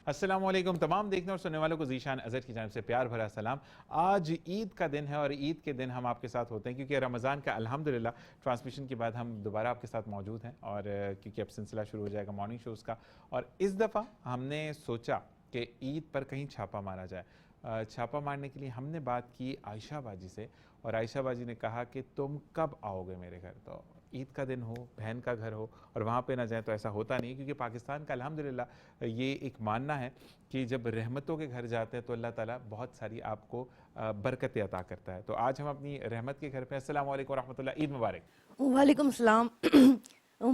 अस्सलाम वालेकुम तमाम देखने और सुनने वालों को ज़ीशान अज़हर की जानिब से प्यार भरा सलाम। आज ईद का दिन है और ईद के दिन हम आपके साथ होते हैं क्योंकि रमज़ान का अल्हम्दुलिल्लाह ट्रांसमिशन के बाद हम दोबारा आपके साथ मौजूद हैं और क्योंकि अब सिलसिला शुरू हो जाएगा मॉर्निंग शोज़ का। और इस दफ़ा हमने सोचा कि ईद पर कहीं छापा मारा जाए। छापा मारने के लिए हमने बात की आयशा बाजी से और आयशा बाजी ने कहा कि तुम कब आओगे मेरे घर। तो ईद का दिन हो, बहन का घर हो और वहाँ पे ना जाएं तो ऐसा होता नहीं, क्योंकि पाकिस्तान का अल्हम्दुलिल्लाह ये एक मानना है कि जब रहमतों के घर जाते हैं तो अल्लाह ताला बहुत सारी आपको बरकतें अता करता है। तो आज हम अपनी रहमत के घर पे। अस्सलाम वालेकुम रहमतुल्लाह, ईद मुबारक। वालेकुम सलाम।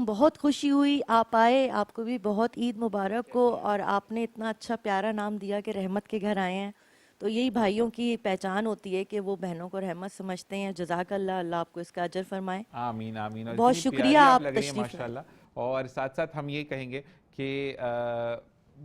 बहुत खुशी हुई आप आए, आपको भी बहुत ईद मुबारक हो। और आपने इतना अच्छा प्यारा नाम दिया कि रहमत के घर आए हैं, तो यही भाइयों की पहचान होती है कि वो बहनों को रहमत समझते हैं। जज़ाकल्लाह, अल्लाह आपको इसका अजर फरमाए। आमीन आमीन। और बहुत इतनी प्यारी शुक्रिया आप आप लग रही हैं तशरीफ़ लाए। माशाल्लाह। और साथ साथ हम ये कहेंगे कि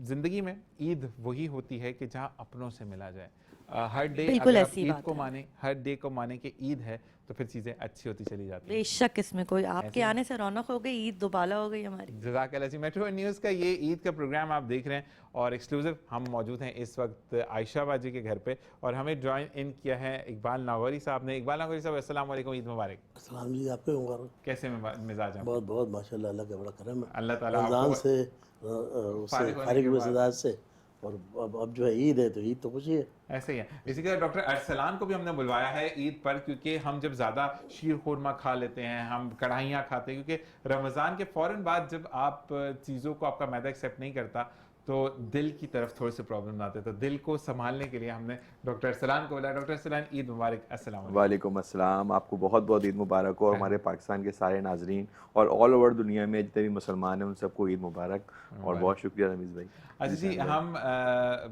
ज़िंदगी में ईद वही होती है कि जहाँ अपनों से मिला जाए। हर डे बिल्कुल अगर आप ऐसी ईद बात को है, माने, हर डे को माने कि ईद है, तो फिर चीज़ें अच्छी होती चली जाती हैं। बेशक इसमें कोई ऐसे आपके ही आने से रौनक हो गई, ईद दोबाला हो गई हमारी। जज़ाकल्लाह जी। मेट्रो न्यूज़ का ये ईद का प्रोग्राम आप देख रहे हैं और एक्सक्लूसिव हम मौजूद हैं इस वक्त आयशा बाजी के घर पे और हमें ज्वाइन इन किया है इकबाल नागौरी साहब ने। इकबाल नागौरी साहब, अस्सलाम वालेकुम, ईद मुबारक। सलाम जी, आपके मुबारक। कैसे मिजाज हैं बहुत आपके? बहुत माशाल्लाह, अल्लाह का बड़ा करम है। अल्लाह ताला रमज़ान आपको से उससे फारिग होने फारिग के हुए बाद सदात से, और अब जो है ईद है तो ईद तो खुशी है। ऐसे ही है। इसी के साथ डॉक्टर अरसलान को भी हमने बुलवाया है ईद पर, क्योंकि हम जब ज़्यादा शीर खुरमा खा लेते हैं, हम कढ़ाइयाँ खाते हैं, क्योंकि रमज़ान के फ़ौरन बाद जब आप चीज़ों को आपका मैदा एक्सेप्ट नहीं करता तो दिल की तरफ थोड़े से प्रॉब्लम आते हैं। तो दिल को संभालने के लिए हमने डॉक्टर अरसलान को बुलाया। डॉक्टर अरसलान, ईद मुबारक। अस्सलाम वालेकुम। वालेकुम अस्सलाम, आपको बहुत बहुत ईद मुबारक हो और हमारे पाकिस्तान के सारे नाजरीन और ऑल ओवर दुनिया में जितने भी मुसलमान हैं उन सबको ईद मुबारक। और बहुत शुक्रिया रमीज़ भाई। अच्छा जी, हम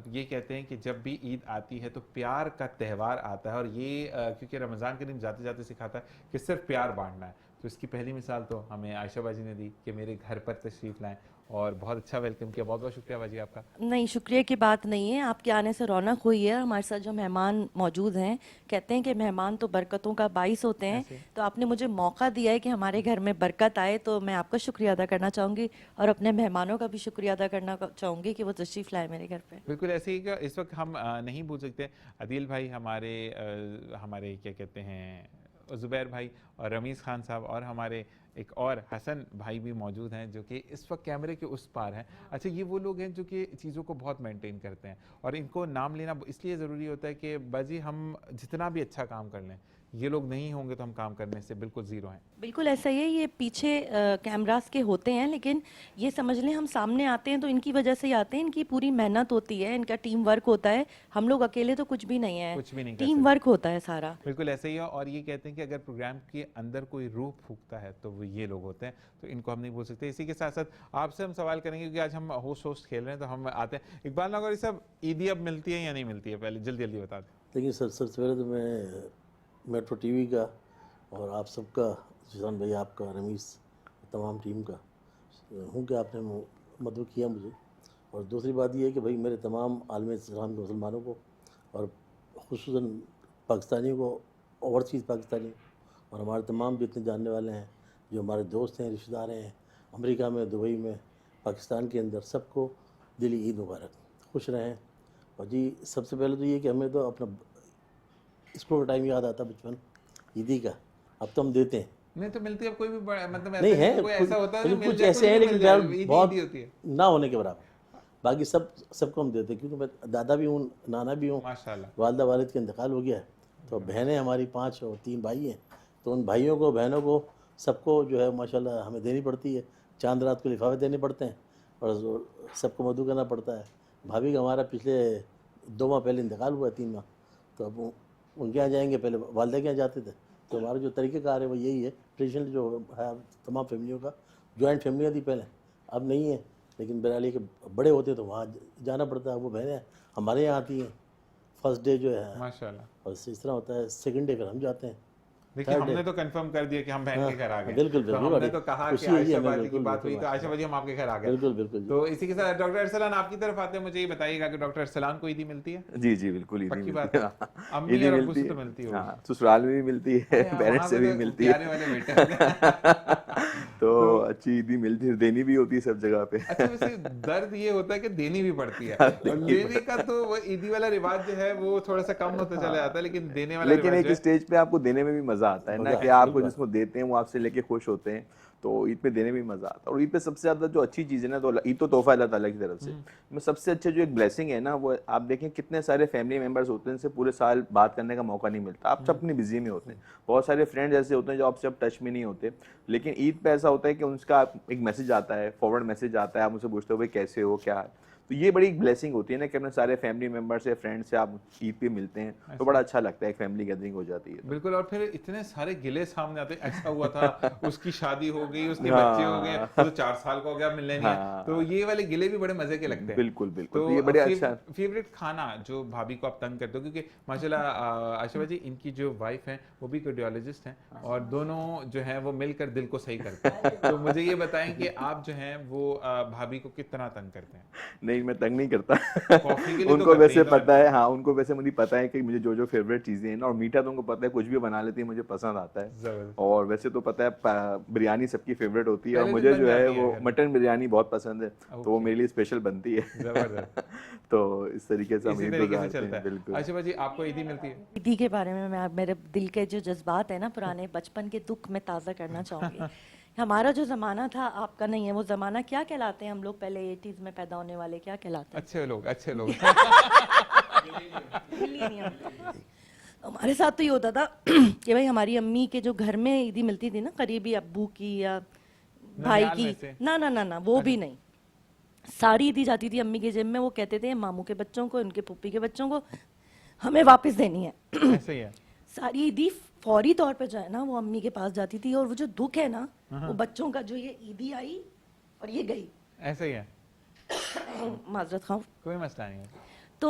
ये कहते हैं कि जब भी ईद आती है तो प्यार का त्यौहार आता है और ये क्योंकि रमज़ान के दिन जाते जाते सिखाता है कि सिर्फ प्यार बांटना है। तो इसकी पहली मिसाल तो हमें आयशा बाजी ने दी कि मेरे घर पर तशरीफ़ लाएं और बहुत अच्छा वेलकम किया। बहुत बहुत शुक्रिया बाजी आपका। नहीं, शुक्रिया की बात नहीं है, आपके आने से रौनक हुई है। हमारे साथ जो मेहमान मौजूद हैं, कहते हैं कि मेहमान तो बरकतों का बाइस होते हैं। ऐसे। तो आपने मुझे मौका दिया है कि हमारे घर में बरकत आए, तो मैं आपका शुक्रिया अदा करना चाहूँगी और अपने मेहमानों का भी शुक्रिया अदा करना चाहूँगी कि वो तशरीफ़ लाए मेरे घर पे। बिल्कुल ऐसे ही। इस वक्त हम नहीं भूल सकते अदील भाई, हमारे क्या कहते हैं ज़ुबैर भाई और रमीज़ खान साहब, और हमारे एक और हसन भाई भी मौजूद हैं जो कि इस वक्त कैमरे के उस पार हैं। अच्छा, ये वो लोग हैं जो कि चीज़ों को बहुत मेंटेन करते हैं और इनको नाम लेना इसलिए ज़रूरी होता है कि बाजी हम जितना भी अच्छा काम कर लें, ये लोग नहीं होंगे तो हम काम करने से बिल्कुल ज़ीरो हैं। बिल्कुल ऐसा ही है, ये पीछे कैमरास के होते हैं, लेकिन ये समझ लें हम सामने आते हैं तो इनकी वजह से ही आते हैं। इनकी पूरी मेहनत होती है, इनका टीम वर्क होता है। हम लोग अकेले तो कुछ भी नहीं है, कुछ भी नहीं कर टीम सकते। वर्क होता है सारा। बिल्कुल ऐसे ही है। और ये कहते हैं कि अगर प्रोग्राम के अंदर कोई रूह फूकता है तो वो ये लोग होते हैं, तो इनको हम नहीं भूल सकते। इसी के साथ साथ आपसे हम सवाल करेंगे क्योंकि आज हम होस्ट खेल रहे हैं, तो हम आते हैं। इकबाल नागौरी साहब, ईदी अब मिलती है या नहीं मिलती है, पहले जल्दी जल्दी बता दें। लेकिन सबसे पहले तो मैं मेट्रो टीवी का और आप सबका, जिसान भाई आपका, रमीज़, तमाम टीम का हूँ कि आपने मदद किया मुझे। और दूसरी बात ये है कि भाई मेरे तमाम आलम इस्लाम के मुसलमानों को और खुसूसन पाकिस्तानियों को, ओवरसीज़ पाकिस्तानी और हमारे तमाम जितने जानने वाले हैं, जो हमारे दोस्त हैं, रिश्तेदार हैं अमेरिका में, दुबई में, पाकिस्तान के अंदर, सबको दिली ईद मुबारक। खुश रहें। और जी सबसे पहले तो ये कि हमें तो अपना स्कूल का टाइम याद आता, बचपन ईदी का। अब तो हम देते हैं, नहीं तो मिलती है। अब कोई भी मतलब नहीं ऐसा है कोई कुछ, ऐसा होता है जो मिल कुछ जाए, ऐसे कुछ हैं, भी लेकिन मिल जाए, बहरहाल ईदी बहुत ईदी होती है ना होने के बराबर। बाकी सबको हम देते हैं, क्योंकि मैं दादा भी हूँ, नाना भी हूँ, माशाल्लाह। वालदा वालिद का इंतकाल हो गया है। तो बहनें हमारी 5 और 3 भाई हैं, तो उन भाइयों को, बहनों को, सबको जो है माशाल्लाह हमें देनी पड़ती है। चांद रात को लिफाफे देने पड़ते हैं और सबको मदू करना पड़ता है। भाभी का हमारा पिछले 2 माह पहले इंतकाल हुआ, 3 माह। तो अब उनके यहाँ जाएंगे, पहले वालदा के यहाँ जाते थे। तो हमारा जो तरीक़ेकार है वो यही है, ट्रेडिशनल जो है तमाम फैमिलियों का। जॉइंट फैमिलियाँ थी पहले, अब नहीं है, लेकिन बहरहाल के बड़े होते तो वहाँ जाना पड़ता है। वो बहनें हमारे यहाँ आती हैं फर्स्ट डे जो है, माशाल्लाह। और इस तरह होता है। सेकंड डे फिर हम जाते हैं। देखिए, थर्ड हमने डे, तो कंफर्म कर दिया कि हम बहन हाँ, के घर आ गए। बिल्कुल तो बिल्कुल, हमने बड़ी तो कहा कि खुशी हुई आयशा हमें, बाजी की बिल्कुल बात हुई बिल्कुल तो आयशा बाजी हम आपके घर आ गए। बिल्कुल बिल्कुल जी। तो इसी के साथ डॉक्टर अरसलान, आपकी तरफ आते हैं, मुझे ये बताइएगा कि डॉक्टर अरसलान को ईदी मिलती है? जी जी बिल्कुल, ईदी पक्की बात मिलती है? है। अम्मी ईदी और अब्बू मिलती से तो है, मिलती होगी। हाँ, ससुराल में भी मिलती है, अरे हाँ, पेरेंट्स वहाँ से पे भी तो मिलती प्यारे है। वाले बेटे होंगे। तो अच्छी ईदी मिलती है, देनी भी होती है सब जगह पे। अच्छा, वैसे दर्द ये होता है कि देनी भी पड़ती है, हाँ, और लेने का तो वो ईदी वाला रिवाज जो है वो थोड़ा सा कम होता चला जाता है, लेकिन देने वाला लेकिन रिवाज एक जो है स्टेज पे आपको देने में भी मजा आता है ना, मजा कि आता है, आपको बिल्कुल। जिसको देते हैं वो आपसे लेके खुश होते हैं, तो ईद पे देने में भी मजा आता है। और ईद पे सबसे ज्यादा जो अच्छी चीज है ना, तो ईद तो तोहफा अल्लाह ताला की तरफ से, में सबसे अच्छा जो एक ब्लेसिंग है ना, वो आप देखें कितने सारे फैमिली मेंबर्स होते हैं जिनसे पूरे साल बात करने का मौका नहीं मिलता, आप सब अपनी बिजी में होते हैं। बहुत सारे फ्रेंड्स ऐसे होते हैं जो आपसे अब टच में नहीं होते, लेकिन ईद पे ऐसा होता है कि उनका एक मैसेज आता है, फॉरवर्ड मैसेज आता है, आप उनसे पूछते हो भाई कैसे हो, क्या है। तो ये बड़ी एक ब्लेसिंग होती है ना कि अपने सारे फैमिली मेंबर से, फ्रेंड से आप ईद पे मिलते हैं, तो बड़ा अच्छा लगता है, एक फैमिली गैदरिंग हो जाती है। बिल्कुल। और फिर इतने सारे गिले सामने आते हैं, ऐसा हुआ था, उसकी शादी हो गई, उसके हाँ। बच्चे हो गए, वो तो 4 साल का हो गया, मिलने नहीं है, हाँ। तो ये वाले गिले भी बड़े मजे के लगते हैं। बिल्कुल बिल्कुल, तो तो ये बड़े अच्छा। फेवरेट खाना जो भाभी को आप तंग करते हो, क्योंकि माशाल्लाह आशिफा जी इनकी जो वाइफ हैं वो भी कार्डियोलॉजिस्ट हैं, और दोनों जो हैं वो मिलकर दिल को सही करते हैं। तो मुझे ये बताएं कि आप जो हैं वो भाभी को कितना तंग करते हैं? नहीं, मैं तंग नहीं करता। कॉफी के लिए तो उनको करते वैसे ही ना। पता है, हाँ उनको वैसे मुझे पता है कि मुझे जो जो फेवरेट चीजें हैं ना, और मीठा तो उनको पता है, कुछ भी बना लेती है, मुझे पसंद आता है। जबरदस्त। और वैसे तो पता है बिरयानी सबकी फेवरेट होती है, और पहले मुझे दिन जो बन है जाती है वो घर में। मटन बिरयानी बहुत पसंद है, तो वो मेरे लिए स्पेशल बनती है। जबरदस्त। तो इस तरीके से हम इसी ईद तरीके से गुजारते चलता हैं। है। बिल्कुल। आशिफा जी आपको ईदी मिलती है? ईदी के बारे में मैं मेरे दिल के जो जज्बात है ना, पुराने बचपन के दुख में ताज़ा करना चाहूँगी। हमारा जो ज़माना था आपका नहीं है, वो ज़माना क्या कहलाते हैं हम लोग पहले 80s में पैदा होने वाले, क्या कहलाते हैं? अच्छे लोग, अच्छे लोग। मिलेनियम। हमारे साथ तो ये होता था कि भाई हमारी अम्मी के जो घर में ईदी मिलती थी ना, करीबी अब्बू की या भाई ननिहाल में की, से? ना ना ना ना वो भी नहीं, सारी ईदी जाती थी अम्मी के जेब में। वो कहते थे मामू के बच्चों को, उनके पुप्पी के बच्चों को हमें वापस देनी है। ऐसे ही है। सारी ईदी फौरी तौर पे जो है ना वो अम्मी के पास जाती थी, और वो जो दुख है ना वो बच्चों का, जो ये ईदी आई और ये गई, ऐसे ही है, माजरत खाओ, कोई मसला नहीं है। तो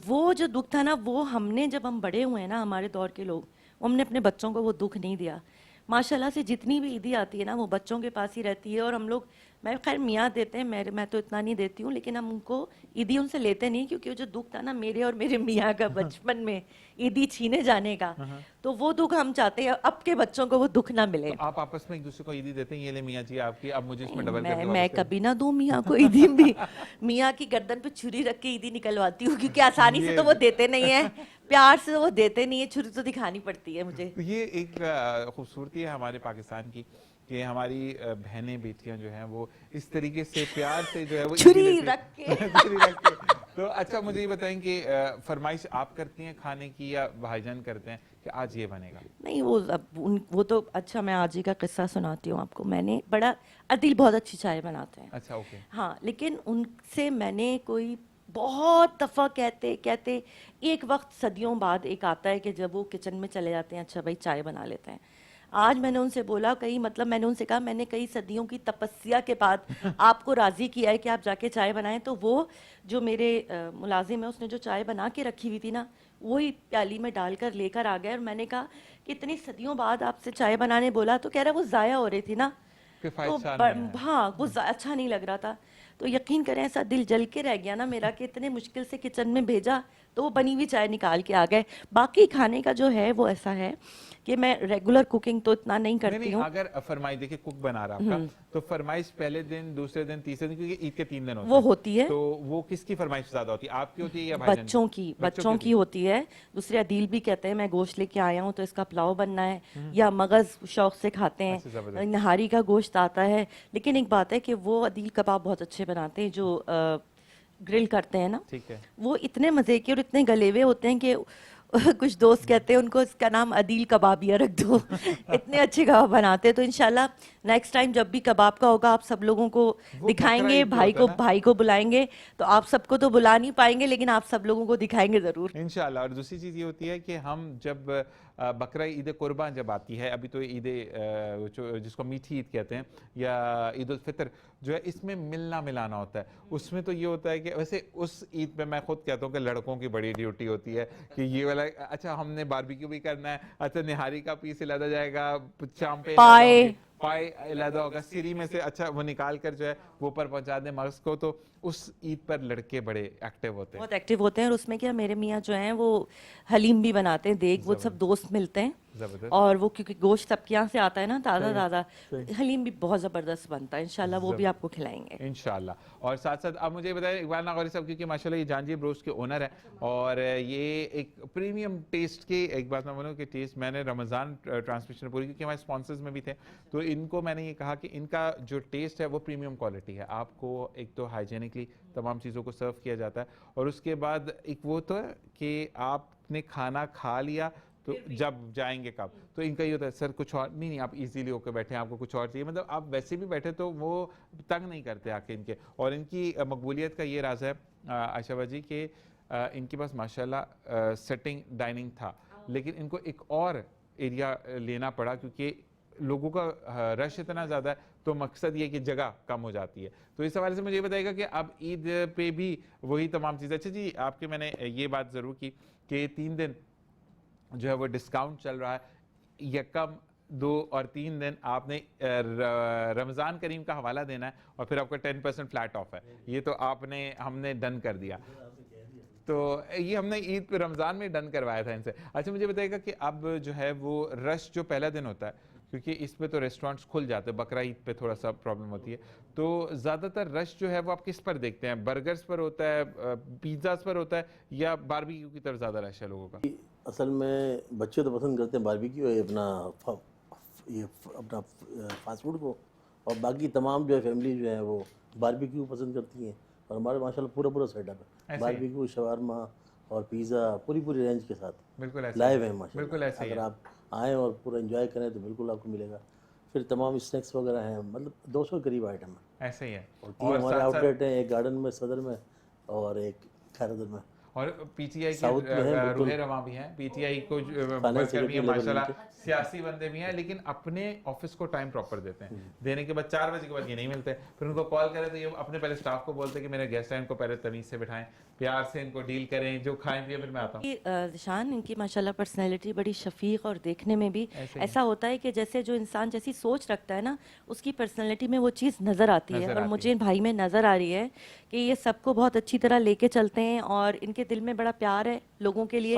वो जो दुख था ना, वो हमने जब हम बड़े हुए हैं ना, हमारे दौर के लोग, हमने अपने बच्चों को वो दुख नहीं दिया। माशाल्लाह से जितनी भी ईदी आती है ना वो बच्चों के पास ही रहती है, और हम लोग, मैं खैर मियाँ देते हैं, मैं तो इतना नहीं देती हूँ, लेकिन हम उनको ईदी उनसे लेते नहीं, क्योंकि वो जो दुख था ना मेरे और मेरे मियाँ का बचपन में ईदी छीने जाने का, तो वो दुख हम चाहते हैं अब के बच्चों को वो दुख ना मिले। तो आप आपस में एक दूसरे को ईदी देते हैं, ये ले मियाँ जी आपकी, अब मुझे इसमें डबल मैं करके मैं वापस करो। कभी ना दूं मियाँ को ईदी भी। मियाँ की गर्दन पे छुरी रख के ईदी निकलवाती हूँ, क्योंकि आसानी से तो वो देते नहीं है, प्यार से तो वो देते नहीं है, छुरी तो दिखानी पड़ती है मुझे। तो ये एक खूबसूरती है हमारे पाकिस्तान की, कि हमारी बहनें बेटियां जो हैं वो इस तरीके से प्यार से जो है वो छुरी ईदी लेती रख के। हैं। छुरी रख के। तो अच्छा मुझे ये बताएं कि फरमाइश आप करती हैं खाने की, या भाईजान करते हैं कि आज ये बनेगा? नहीं, वो वो तो अच्छा, मैं आज ही का किस्सा सुनाती हूँ आपको। मैंने बड़ा, अदिल बहुत अच्छी चाय बनाते हैं, अच्छा, ओके। हाँ, लेकिन उनसे मैंने कोई बहुत दफ़ा कहते कहते एक वक्त सदियों बाद एक आता है कि जब वो किचन में चले जाते हैं, अच्छा भाई चाय बना लेते हैं। आज मैंने उनसे बोला, कई मतलब मैंने उनसे कहा मैंने कई सदियों की तपस्या के बाद आपको राज़ी किया है कि आप जाके चाय बनाएं। तो वो जो मेरे मुलाजिम है, उसने जो चाय बना के रखी हुई थी ना, वही प्याली में डालकर लेकर आ गया। और मैंने कहा कि इतनी सदियों बाद आपसे चाय बनाने बोला, तो कह रहा वो ज़ाया हो रही थी ना, तो हाँ वो अच्छा नहीं लग रहा था। तो यकीन करें ऐसा दिल जल के रह गया ना मेरा कि इतने मुश्किल से किचन में भेजा तो वो बनी हुई चाय निकाल के आ गए। बाकी खाने का जो है वो ऐसा है कि मैं रेगुलर कुकिंग तो इतना नहीं करती हूँ। अगर फरमाइश देखिए कुक बना रहा आपका, तो फरमाइश पहले दिन, दूसरे दिन, तीसरे दिन, क्योंकि ईद के 3 दिन होते वो हैं, होती है, तो वो किसकी फरमाइश ज्यादा होती है, आपकी होती है या भाईजान की? बच्चों की होती है। दूसरे अदील भी कहते हैं मैं गोश्त लेके आया हूँ तो इसका पुलाव बनना है, या मगज शौक से खाते अच्छा, हैं, जबरदस्त। नहारी का गोश्त आता है। लेकिन एक बात है कि वो अदील कबाब बहुत अच्छे बनाते हैं, जो ग्रिल करते हैं ना, ठीक है। वो इतने मज़े के और इतने गलेवे होते हैं कि कुछ दोस्त कहते हैं उनको इसका नाम अदील कबाबिया रख दो। इतने अच्छे कबाब बनाते हैं। तो इंशाल्लाह नेक्स्ट टाइम जब भी कबाब का होगा आप सब लोगों को दिखाएंगे, बकरा ईद पे होता है ना? भाई को बुलाएंगे, तो आप सबको तो बुला नहीं पाएंगे लेकिन आप सब लोगों को दिखाएंगे ज़रूर इंशाल्लाह। और दूसरी चीज़ ये होती है कि हम जब बकरा ईद कुर्बान जब आती है, अभी तो ईद जिसको मीठी ईद कहते हैं, या ईद उल फितर जो है, इसमें मिलना मिलाना होता है। उसमें तो ये होता है कि वैसे उस ईद पे मैं खुद कहता हूँ कि लड़कों की बड़ी ड्यूटी होती है कि ये वाला, अच्छा हमने बारबेक्यू भी करना है, अच्छा निहारी का पीस लादा जाएगा, शाम पे पाए अलहदा होगा, सीरी में से अच्छा वो निकाल कर जो है वो ऊपर पहुंचा दें मगज को, तो उस ईद पर लड़के बड़े एक्टिव होते हैं। बहुत एक्टिव होते हैं। और उसमें क्या, मेरे मियाँ जो हैं वो हलीम भी बनाते हैं, देख वो सब दोस्त मिलते हैं, जबरदस्त। और वो क्योंकि गोश्त सबके यहाँ से आता है ना ताज़ा ताज़ा, हलीम भी बहुत ज़बरदस्त बनता है। इंशाल्लाह वो भी आपको खिलाएंगे इंशाल्लाह। और साथ साथ अब मुझे बताएं इकबाल नागौरी साहब, क्योंकि माशाल्लाह ये जांजी ब्रोस्ट के ओनर है और ये एक प्रीमियम टेस्ट के, एक बात मैं बोलूँ कि टेस्ट मैंने रमज़ान ट्रांसमिशन पूरी, क्योंकि हमारे स्पॉन्सर्स में भी थे, तो इनको मैंने ये कहा कि इनका जो टेस्ट है वो प्रीमियम क्वालिटी है। आपको एक तो हाइजेनिकली तमाम चीज़ों को सर्व किया जाता है, और उसके बाद एक वो तो है कि आपने खाना खा लिया तो जब जाएंगे कब, तो इनका ये होता है सर कुछ और नहीं, आप इजीली होकर बैठे हैं, आपको कुछ और चाहिए, मतलब आप वैसे भी बैठे तो वो तंग नहीं करते आके इनके। और इनकी मकबूलियत का ये राज है आयशा जी के इनके पास माशाल्लाह सेटिंग डाइनिंग था, लेकिन इनको एक और एरिया लेना पड़ा क्योंकि लोगों का रश इतना ज़्यादा है, तो मकसद ये कि जगह कम हो जाती है। तो इस हवाले से मुझे ये बताइएगा कि अब ईद पे भी वही तमाम चीज़ें। अच्छा जी, आपके मैंने ये बात ज़रूर की कि 3 दिन जो है वो डिस्काउंट चल रहा है, यकम 2 और 3 दिन आपने रमज़ान करीम का हवाला देना है और फिर आपका 10% फ्लैट ऑफ है। ये तो हमने डन कर दिया, तो ये हमने ईद पे रमज़ान में डन करवाया था इनसे। अच्छा मुझे बताइएगा कि अब जो है वो रश जो पहला दिन होता है, क्योंकि इस पे तो रेस्टोरेंट्स खुल जाते हैं, बकरा ईद पे थोड़ा सा प्रॉब्लम होती है, तो ज़्यादातर रश जो है वो आप किस पर देखते हैं? बर्गर्स पर होता है, पिज़्ज़ास पर होता है, या बारबेक्यू की तरफ ज़्यादा रश है लोगों का? असल में बच्चे तो पसंद करते हैं बारबेक्यू ये अपना फास्ट फूड को, और बाकी तमाम जो है फैमिली जो है वो बारबेक्यू पसंद करती हैं। और हमारे माशाल्लाह पूरा पूरा सेटअप है, बारबेक्यू, शवारमा और पिज़्ज़ा पूरी रेंज के साथ बिल्कुल ऐसे लाइव है माशाल्लाह। बिल्कुल ऐसे ही अगर है। आप आएँ और पूरा एंजॉय करें तो बिल्कुल आपको मिलेगा। फिर तमाम स्नैक्स वगैरह हैं, मतलब 200 के करीब आइटम है, ऐसे ही है। और 3 हमारे साथ साथ आउटलेट हैं, एक गार्डन में, सदर में, और एक खैरदर में। और पीटीआई साउथ में है के बिल्कुल। रूहे रवा भी हैं, पीटीआई को फाइनेंस वर्कर भी सेक्रेटरी हैं लेवल माशाल्लाह, उनके। सियासी बंदे भी हैं, लेकिन अपने ऑफिस को टाइम प्रॉपर देते हैं। देने के बाद 4 बजे के बाद ये नहीं मिलते, फिर उनको कॉल करें तो ये अपने पहले स्टाफ को बोलते हैं कि मेरे गेस्ट हैं, इनको पहले तमीज़ से बिठाएं, प्यार से इनको डील करें, जो खाएं पिए फिर मैं आता हूँ। शान, इनकी माशाल्लाह पर्सनैलिटी बड़ी शफीक, और देखने में भी ऐसे ही ऐसा होता है कि जैसे जो इंसान जैसी सोच रखता है ना, उसकी पर्सनैलिटी में वो चीज़ नज़र आती है। नज़र और आती मुझे इन भाई में नज़र आ रही है कि ये सबको बहुत अच्छी तरह लेके चलते हैं, और इनके दिल में बड़ा प्यार है लोगों के लिए,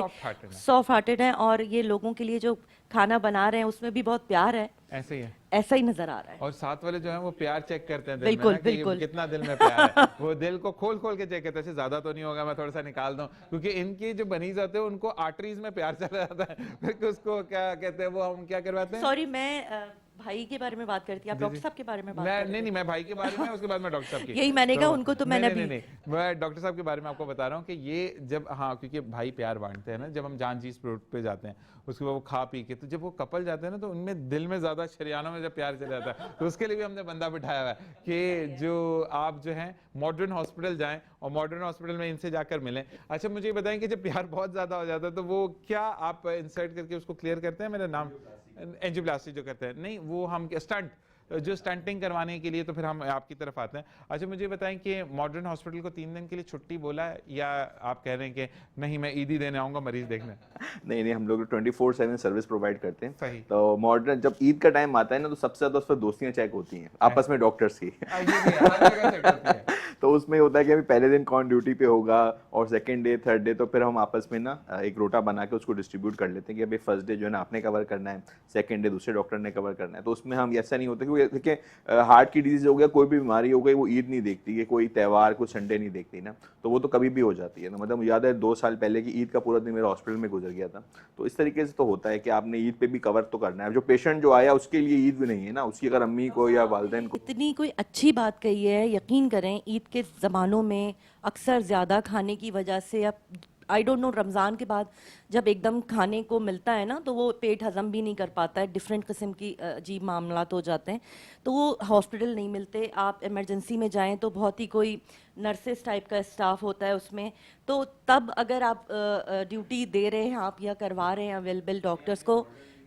सॉफ्ट हार्टेड है, और ये लोगों के लिए जो खाना बना रहे हैं उसमें भी बहुत प्यार है, ऐसे ही है। ऐसा ही नजर आ रहा है। और साथ वाले जो है वो प्यार चेक करते हैं दिल बिल्कुल, में ना, कि बिल्कुल। कितना दिल में प्यार है, वो दिल को खोल खोल के चेक करते हैं, ज्यादा तो नहीं होगा, मैं थोड़ा सा निकाल दूं, क्योंकि इनकी जो बनीज होते हैं उनको आर्टरीज में प्यार चला जाता है, फिर उसको क्या कहते हैं, वो हम क्या करवाते हैं। सॉरी, मैं भाई के बारे में बात करती, आप डॉक्टर साहब के बारे में बात कर रहे थे। नहीं, मैं भाई के बारे में, उसके बाद मैं डॉक्टर साहब की। यही मैंने कहा, उनको तो मैंने नहीं, मैं डॉक्टर साहब के बारे में आपको बता रहा हूँ कि ये जब, हाँ, क्योंकि भाई प्यार बांटते हैं ना, जब हम जान चीज प्रोडक्ट पे जाते हैं, उसके बाद वो खा पी के, तो जब वो कपल जाते हैं ना, तो उनमें दिल में ज्यादा शरियानों में जब प्यार चला जाता है, तो उसके लिए भी हमने बंदा बिठाया हुआ है कि जो आप जो हैं मॉडर्न हॉस्पिटल जाएं और मॉडर्न हॉस्पिटल में इनसे जाकर मिलें। अच्छा मुझे ये बताएं कि जब प्यार बहुत ज्यादा हो जाता है तो वो क्या आप इंसर्ट करके उसको क्लियर करते हैं? मेरा नाम एंजियोप्लास्टी जो करते हैं, नहीं वो हम स्टंट, जो स्टंटिंग करवाने के लिए, तो फिर हम आपकी तरफ आते हैं। अच्छा मुझे बताएं कि मॉडर्न हॉस्पिटल को 3 दिन के लिए छुट्टी बोला है, या आप कह रहे हैं कि नहीं मैं ईद ही देने आऊंगा मरीज देखने? नहीं, हम लोग 24/7 सर्विस प्रोवाइड करते हैं। सही। तो मॉडर्न जब ईद का टाइम आता है ना, तो सबसे ज्यादा उस पर दोस्तियां चेक होती हैं आपस में डॉक्टर्स की। ये भी है, हर जगह check होती है। तो उसमें होता है कि अभी पहले दिन कौन ड्यूटी पे होगा, और सेकंड डे, थर्ड डे, तो फिर हम आपस में ना एक रोटा बना के उसको डिस्ट्रीब्यूट कर लेते हैं कि अभी फर्स्ट डे जो है ना आपने कवर करना है, सेकंड डे दूसरे डॉक्टर ने कवर करना है। तो उसमें हम ऐसा नहीं होता, क्योंकि देखिए हार्ट की डिजीज हो गया, कोई भी बीमारी हो गई, वो ईद नहीं देखती है, कोई त्यौहार, कोई संडे नहीं देखती ना, तो वो तो कभी भी हो जाती है ना। मतलब मुझे याद है 2 साल पहले की ईद का पूरा दिन मेरा हॉस्पिटल में गुजर गया था। तो इस तरीके से तो होता है कि आपने ईद पे भी कवर तो करना है। जो पेशेंट जो आया उसके लिए ईद भी नहीं है ना, उसकी अगर अम्मी को या वालिदैन को। इतनी कोई अच्छी बात कही है, यकीन करें ईद के ज़मानों में अक्सर ज़्यादा खाने की वजह से, अब आई डोंट नो, रमज़ान के बाद जब एकदम खाने को मिलता है ना, तो वो पेट हजम भी नहीं कर पाता है, डिफरेंट किस्म की अजीब मामलात हो जाते हैं, तो वो हॉस्पिटल नहीं मिलते। आप इमरजेंसी में जाएं तो बहुत ही कोई नर्सेस टाइप का स्टाफ होता है उसमें, तो तब अगर आप ड्यूटी दे रहे हैं आप या करवा रहे हैं अवेलेबल डॉक्टर्स को,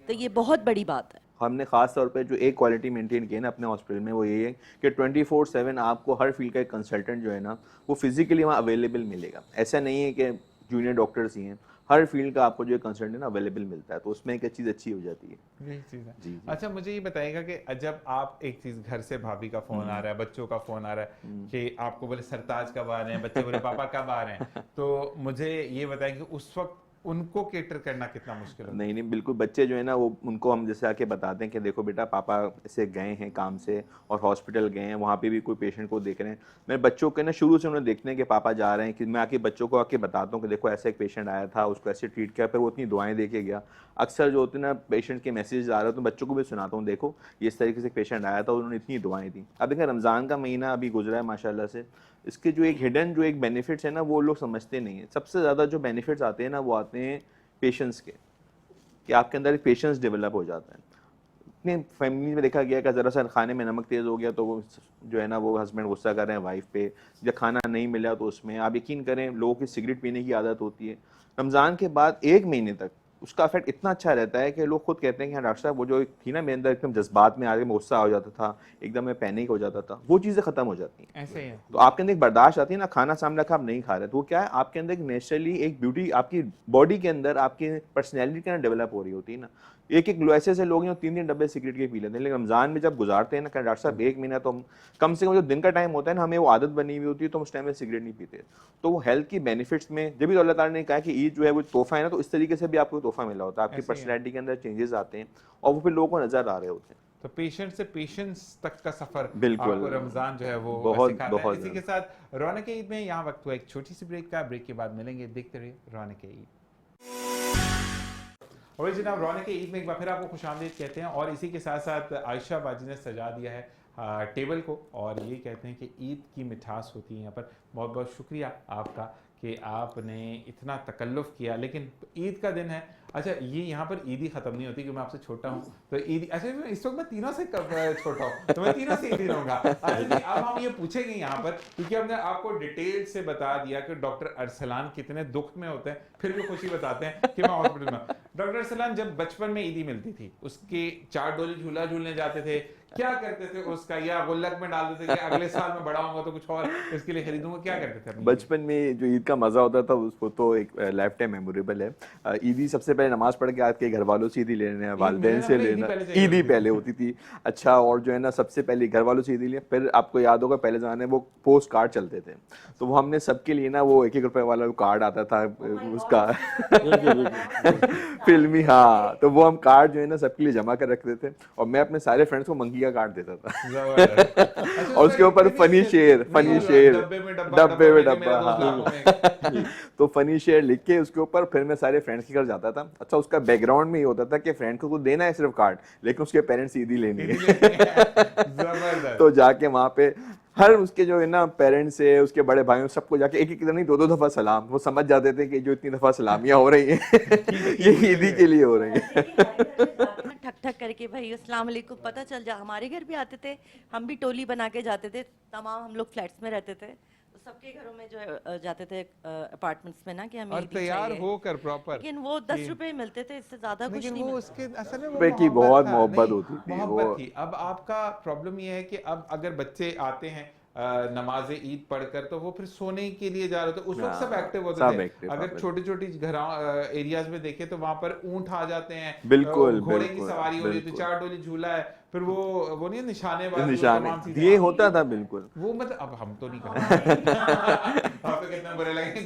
तो ये बहुत बड़ी बात है। हमने खास तौर पे जो एक क्वालिटी मेंटेन की है ना अपने हॉस्पिटल में, वो ये है कि 24/7 आपको हर फील्ड का एक कंसल्टेंट जो है ना वो फिजिकली वहाँ अवेलेबल मिलेगा। ऐसा नहीं है कि जूनियर डॉक्टर्स ही हैं, हर फील्ड का आपको जो है कंसल्टेंट है ना अवेलेबल मिलता है, तो उसमें एक चीज़ अच्छी हो जाती है। यही चीज़ है। जी जी। अच्छा, मुझे ये बताइएगा कि जब आप एक चीज़ घर से भाभी का फ़ोन आ रहा है, बच्चों का फ़ोन आ रहा है कि आपको बोले सरताज कब आ रहे हैं, बच्चे बोले पापा कब आ रहे हैं, तो मुझे ये बताएं कि उस वक्त उनको केटर करना कितना मुश्किल होता है? नहीं नहीं बिल्कुल, बच्चे जो है ना वो उनको हम जैसे आके बताते हैं कि देखो बेटा पापा ऐसे गए हैं काम से और हॉस्पिटल गए हैं, वहाँ पे भी कोई पेशेंट को देख रहे हैं। मैं बच्चों के ना शुरू से उन्हें देखते हैं कि पापा जा रहे हैं, कि मैं आके बच्चों को आके बताता हूँ कि देखो ऐसा एक पेशेंट आया था, उसको ऐसे ट्रीट किया, फिर वो इतनी दुआएं दे के गया। अक्सर जो होते हैं ना पेशेंट के मैसेज आ रहे हो तो बच्चों को भी सुनाता हूँ, देखो ये इस तरीके से पेशेंट आया था, उन्होंने इतनी दुआएं दी। अब देखें रमज़ान का महीना अभी गुजरा है माशाल्लाह से, इसके जो एक हिडन जो एक बेनिफिट्स है ना वो लोग समझते नहीं है। सबसे ज़्यादा जो बेनिफिट्स आते हैं ना वो आते हैं पेशेंस के, कि आपके अंदर एक पेशेंस डेवलप हो जाता है। इतनी फैमिली में देखा गया कि ज़रा सा खाने में नमक तेज़ हो गया तो वो जो है ना वो हस्बैंड गुस्सा कर रहे हैं वाइफ पे, जब खाना नहीं मिला तो उसमें आप यकीन करें लोगों की सिगरेट पीने की आदत होती है। रमज़ान के बाद 1 महीने तक उसका इफेक्ट इतना अच्छा रहता है कि लोग खुद कहते हैं कि हाँ डॉक्टर साहब वो जो एक थी ना मेरे अंदर एकदम जज्बात में आगे मैं गुस्सा हो जाता था, एकदम मैं पैनिक हो जाता था, वो चीज़ें ख़त्म हो जाती हैं। ऐसे ही है। तो आपके अंदर एक बर्दाश्त आती है ना, खाना सामने रखा आप नहीं खा रहे, तो वो क्या है आपके अंदर एक नेचुरली एक ब्यूटी आपकी बॉडी के अंदर आपकी पर्सनैलिटी के अंदर डेवलप हो रही होती है ना। एक एक ऐसे ऐसे लोग हैं जो 3-3 डब्बे सिगरेट के पी लेते हैं, लेकिन रमज़ान में जब गुजारते हैं ना, डॉक्टर साहब 1 महीना तो हम कम से कम जो दिन का टाइम होता है ना हमें वो आदत बनी हुई होती है तो हम उस टाइम में सिगरेट नहीं पीते। तो वो हेल्थ की बेनिफिट्स में जब भी अल्लाह ताला ने कहा कि ईद जो है वो तोहफा है ना, तो इस तरीके से भी आपको तोहफा मिला होता है, आपकी ऐसे ही है। पर्सनैलिटी के अंदर चेंजेस आते हैं और वो फिर लोगों को नजर आ रहे होते हैं। तो पेशेंट से पेशेंस तक का सफर बिल्कुल। आपको रमजान जो है वो बहुत- सिखाता है। बहुत इसी के साथ रौनक ईद में यहाँ वक्त हुआ एक छोटी सी ब्रेक का, ब्रेक के बाद मिलेंगे, देखते रहिए रौनक ईद। और जनाब रौनक ईद में एक बार फिर आपको खुशामदीद कहते हैं और इसी के साथ साथ आयशा बाजी ने सजा दिया है टेबल को और ये कहते हैं कि ईद की मिठास होती है यहाँ पर। बहुत बहुत शुक्रिया आपका कि आपने इतना तकल्लुफ़ किया, लेकिन ईद का दिन है। अच्छा, ये यहाँ पर ईद ही ख़त्म नहीं होती कि मैं आपसे छोटा हूँ तो ईद, अच्छा इस वक्त मैं तीनों से छोटा हूँ तो मैं तीनों से ईदी रहूँगा। अच्छा जी, अब हम ये पूछेंगे यहाँ पर क्योंकि हमने आपको डिटेल से बता दिया कि डॉक्टर अरसलान कितने दुख में होते हैं फिर भी खुशी बताते हैं कि मैं हॉस्पिटल में। डॉक्टर अरसलान जब बचपन में ईदी मिलती थी उसके 4 डोली झूला झूलने जाते थे, क्या करते थे उसका, या गुल्लक में डाल देते कि अगले साल में बड़ा होऊंगा तो कुछ और इसके लिए खरीदूंगा, क्या करते थे अपनी बचपन में जो ईद का मज़ा होता था उसको तो एक लाइफ टाइम मेमोरेबल है। ईदी सबसे पहले नमाज पढ़ के आके घर वालों से ईदी लेना है, वालिदैन से मेरे लेना, पहले चाहिए ईदी होती थी। पहले होती थी। अच्छा, और जो है ना सबसे पहले घर वालों से ईदी लिया, फिर आपको याद होगा पहले ज़माने में वो पोस्ट कार्ड चलते थे, तो वो हमने सबके लिए ना वो 1-1 रुपए वाला कार्ड आता था उसका फिल्मी, हाँ, तो वो हम कार्ड जो है ना सबके लिए जमा कर रखते थे और मैं अपने सारे फ्रेंड्स को मंकी का कार्ड देता था जबरदस्त। अच्छा, और उसके ऊपर फनी शेर, डब्बे में डब्बे में लेके मेरा डब्बा, दोस्त हाँ। लाखों में एक। तो फनी शेयर लिख के उसके ऊपर फिर मैं सारे फ्रेंड्स के घर जाता था। अच्छा, उसका बैकग्राउंड में ये होता था कि फ्रेंड को देना है सिर्फ कार्ड, लेकिन उसके पेरेंट्स ईदी लेनी है। जबरदस्त। तो जाके वहाँ पे हर उसके जो है ना पेरेंट्स है, उसके बड़े भाइयों सबको जाके एक एक नहीं 2-2 दफा सलाम, वो समझ जाते थे कि जो इतनी दफा सलामियाँ हो रही हैं ये ईदी के लिए हो रही है। ठक ठक करके भाई अस्सलाम वालेकुम पता चल जा। हमारे घर भी आते थे, हम भी टोली बना के जाते थे, तमाम हम लोग फ्लैट्स में रहते थे तो सबके घरों में जो है जाते थे अपार्टमेंट्स में ना कि हमें और ईदी तैयार चाहिए। होकर प्रॉपर, लेकिन वो 10 रुपए मिलते थे, इससे ज्यादा कुछ लेकिन नहीं वो मिलता। उसके असल में वो रुपए की बहुत था। मोहब्बत नहीं, होती थी, मोहब्बत वो- थी। अब आपका प्रॉब्लम ये है कि अब अगर बच्चे आते हैं नमाज ईद पढ़कर तो वो फिर सोने के लिए जा रहे थे, उस वक्त सब हाँ, एक्टिव होते सब थे। active, अगर हाँ, छोटी छोटी घर एरियाज में देखे तो वहां पर ऊंट आ जाते हैं, बिल्कुल, घोड़े की बिल्कुल, सवारी हो रही थी, बिल्कुल। 4 डोली झूला है, फिर वो नहीं निशानेबाजी, वो निशाने तमाम चीजें। ये होता था बिल्कुल। वो मतलब अब हम तो नहीं करते आपको कितना बुरे लगे।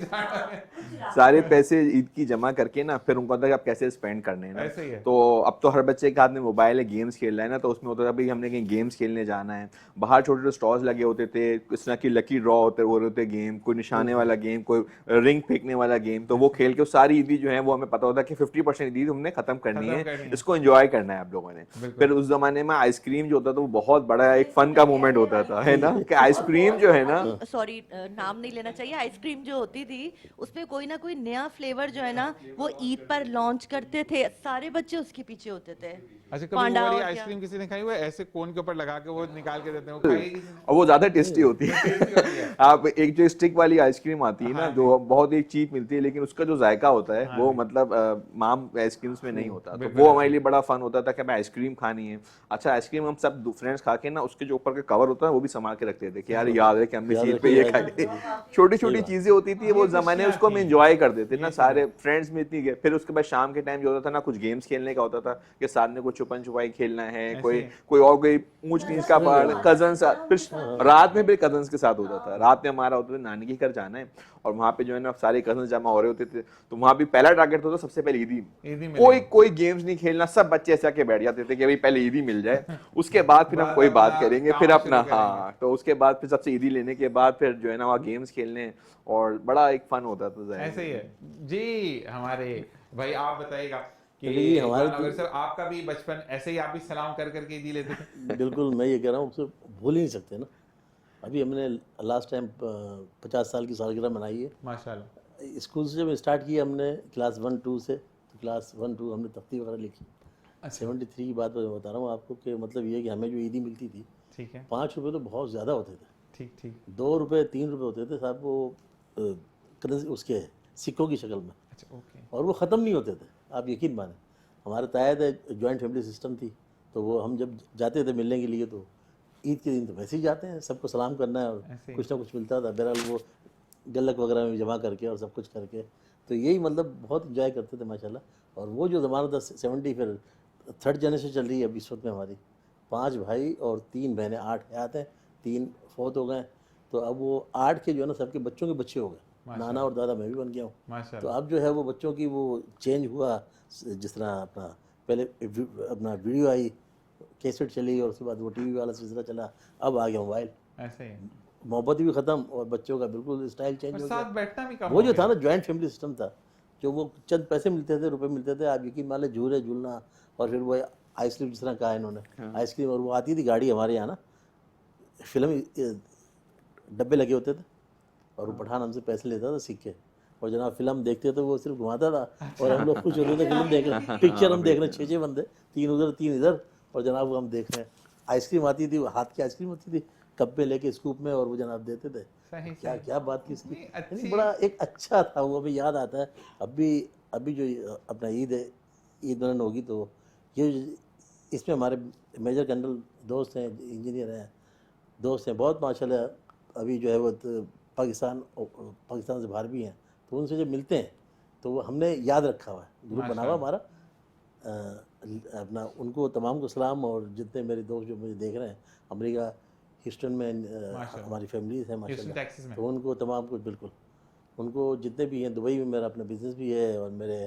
सारे पैसे ईद की जमा करके ना फिर उनको पता है कि आप कैसे स्पेंड करने हैं ना। ऐसे ही है। तो अब तो हर बच्चे के हाथ में मोबाइल है, गेम्स खेल रहा है ना, तो उसमें होता था भाई हमने कहीं गेम्स खेलने जाना है। बाहर छोटे छोटे स्टॉल्स लगे होते थे, इस तरह की लकी ड्रॉ होते गेम, कोई निशाने वाला गेम, कोई रिंग फेंकने वाला गेम, तो वो खेल के सारी ईदी जो है वो हमें पता होता है कि 50% ईदी हमने खत्म करनी है, इसको एंजॉय करना है आप लोगों ने। फिर उस जमाने में आइसक्रीम जो होता था वो बहुत बड़ा एक फन का मोमेंट होता था, है ना, कि आइसक्रीम जो है ना, सॉरी नाम नहीं लेना चाहिए, आइसक्रीम जो होती थी उसमें कोई ना कोई नया फ्लेवर जो है ना वो ईद पर लॉन्च करते थे, सारे बच्चे उसके पीछे होते थे। अच्छा, कभी पांडा वो वाली और क्या? आइसक्रीम किसी ने खाई हुआ है? ऐसे कोन के ऊपर लगा के वो निकाल के देते हैं, वो खाई है किसी ने? और वो ज्यादा टेस्टी होती टेस्टी है। होती है। आप एक जो स्टिक वाली आइसक्रीम आती है ना, हाँ, जो बहुत ही चीप मिलती है, लेकिन उसका जो जायका होता है हाँ वो जी। मतलब माम आइसक्रीम्स में नहीं होता, तो बिल्कुल। वो हमारे लिए बड़ा फन होता था कि हमें आइसक्रीम खानी है। अच्छा आइसक्रीम हम सब फ्रेंड्स खा के ना उसके जो ऊपर का कवर होता है वो भी संभाल के रखते थे कि यार याद है कि हमने याद सीट पे रखिए, ये याद खाई। छोटी छोटी चीजें होती थी वो जमाने उसको हम एंजॉय करते थे ना सारे फ्रेंड्स में इतनी। फिर उसके बाद शाम के टाइम जो होता था ना कुछ गेम्स खेलने का होता था कि साथ में कुछ छुपन छुपाई खेलना है, कोई कोई और कोई ऊंच नीच का पहाड़, कजन फिर रात में भी कजन्स के साथ होता था। रात में हमारा होता था नानी के घर जाना है और वहाँ पे जो है ना सारे कजन जमा हो रहे होते थे, तो वहाँ भी पहला टारगेट होता था सबसे पहले ईदी। कोई गेम्स नहीं खेलना, सब बच्चे ऐसे आके बैठ जाते थे कि भाई पहले ईदी मिल जाए, उसके बाद फिर हम कोई बात करेंगे, फिर अपना हाँ। तो उसके बाद फिर सबसे ईदी लेने के बाद फिर जो है ना वहाँ गेम्स खेलने और बड़ा एक फन होता था। ऐसे ही है जी। हमारे भाई आप बताइएगा कि देखिए, हमारे अगर सर आपका भी बचपन ऐसे ही आप भी सलाम कर करके ईदी लेते थे? बिल्कुल, मैं ये कह रहा हूँ उसे भूल ही नहीं सकते ना। अभी हमने लास्ट टाइम 50 साल की सालगिरह मनाई है माशाल्लाह। स्कूल से जब स्टार्ट किया हमने क्लास 1-2 से, तो क्लास 1-2 हमने तख्ती वगैरह लिखी। 73 की बात मैं बता रहा हूँ आपको कि मतलब ये कि हमें जो ईदी मिलती थी, ठीक है, 5 रुपये तो बहुत ज़्यादा होते थे। ठीक ठीक। 2 रुपये 3 रुपये होते थे साहब, वो करेंसी उसके सिक्कों की शक्ल में, अच्छा ओके। और वो ख़त्म नहीं होते थे। आप यकीन माने, हमारे ताया थे, जॉइंट फैमिली सिस्टम थी, तो वो हम जब जाते थे मिलने के लिए तो ईद के दिन तो वैसे ही जाते हैं, सबको सलाम करना है और ऐसे ही। कुछ ना कुछ मिलता था। बहरहाल वो गल्लक वगैरह में जमा करके और सब कुछ करके, तो यही मतलब बहुत इंजॉय करते थे माशाल्लाह। और वो जो ज़माना था 70, फिर थर्ड जनरेशन चल रही है अभी इस वक्त में हमारी, 5 भाई और 3 बहनें, 8 हयात हैं, 3 फौत हो गए। तो अब वो 8 के जो है ना सबके बच्चों के बच्चे हो गए, नाना और दादा मैं भी बन गया हूँ। तो माशाल्लाह। अब जो है वो बच्चों की वो चेंज हुआ, जिस तरह अपना पहले अपना वीडियो आई, कैसेट चली, और उसके बाद वो टीवी वाला सिलसिला चला, अब आ गया मोबाइल। ऐसे ही। मोहब्बत भी ख़त्म और बच्चों का बिल्कुल स्टाइल चेंज और हो साथ गया। बैठना भी कम वो हो जो गया। था ना जॉइंट फैमिली सिस्टम था, जो वो चंद पैसे मिलते थे, रुपए मिलते थे, आप यकीन मान लें झूले झूलना, और फिर वो आइसक्रीम जिस तरह कहा इन्होंने, आइसक्रीम, और वो आती थी गाड़ी हमारे यहाँ ना, फिल्म डब्बे लगे होते थे, और वो पठान हमसे पैसे लेता था सिक्के, और जनाब फिल्म देखते थे वो सिर्फ घुमाता था, और हम लोग खुश होते थे फिल्म देख रहे, पिक्चर हम देख रहे, 6-6 बंदे, 3 उधर 3 इधर, और जनाब वो हम देख रहे हैं। आइसक्रीम आती थी, वो हाथ की आइसक्रीम होती थी, कप पे लेके स्कूप में, और वो जनाब देते थे। सही क्या सही। क्या बात की इसकी, नहीं, यानी अच्छी। बड़ा एक अच्छा था वो, अभी याद आता है। अभी जो अपना ईद है, ईद मिलन होगी, तो ये इसमें हमारे मेजर जनरल दोस्त हैं, इंजीनियर हैं, दोस्त हैं बहुत माशाल्लाह। अभी जो है वो पाकिस्तान से बाहर भी हैं, तो उनसे जब मिलते हैं तो वो हमने याद रखा हुआ है, ग्रुप बना हुआ हमारा अपना। उनको तमाम को सलाम, और जितने मेरे दोस्त जो मुझे देख रहे हैं अमेरिका, ह्यूस्टन में हमारी फैमिलीज हैं माशाल्लाह, तो उनको तमाम कुछ बिल्कुल, उनको जितने भी हैं, दुबई में मेरा अपना बिज़नेस भी है, और मेरे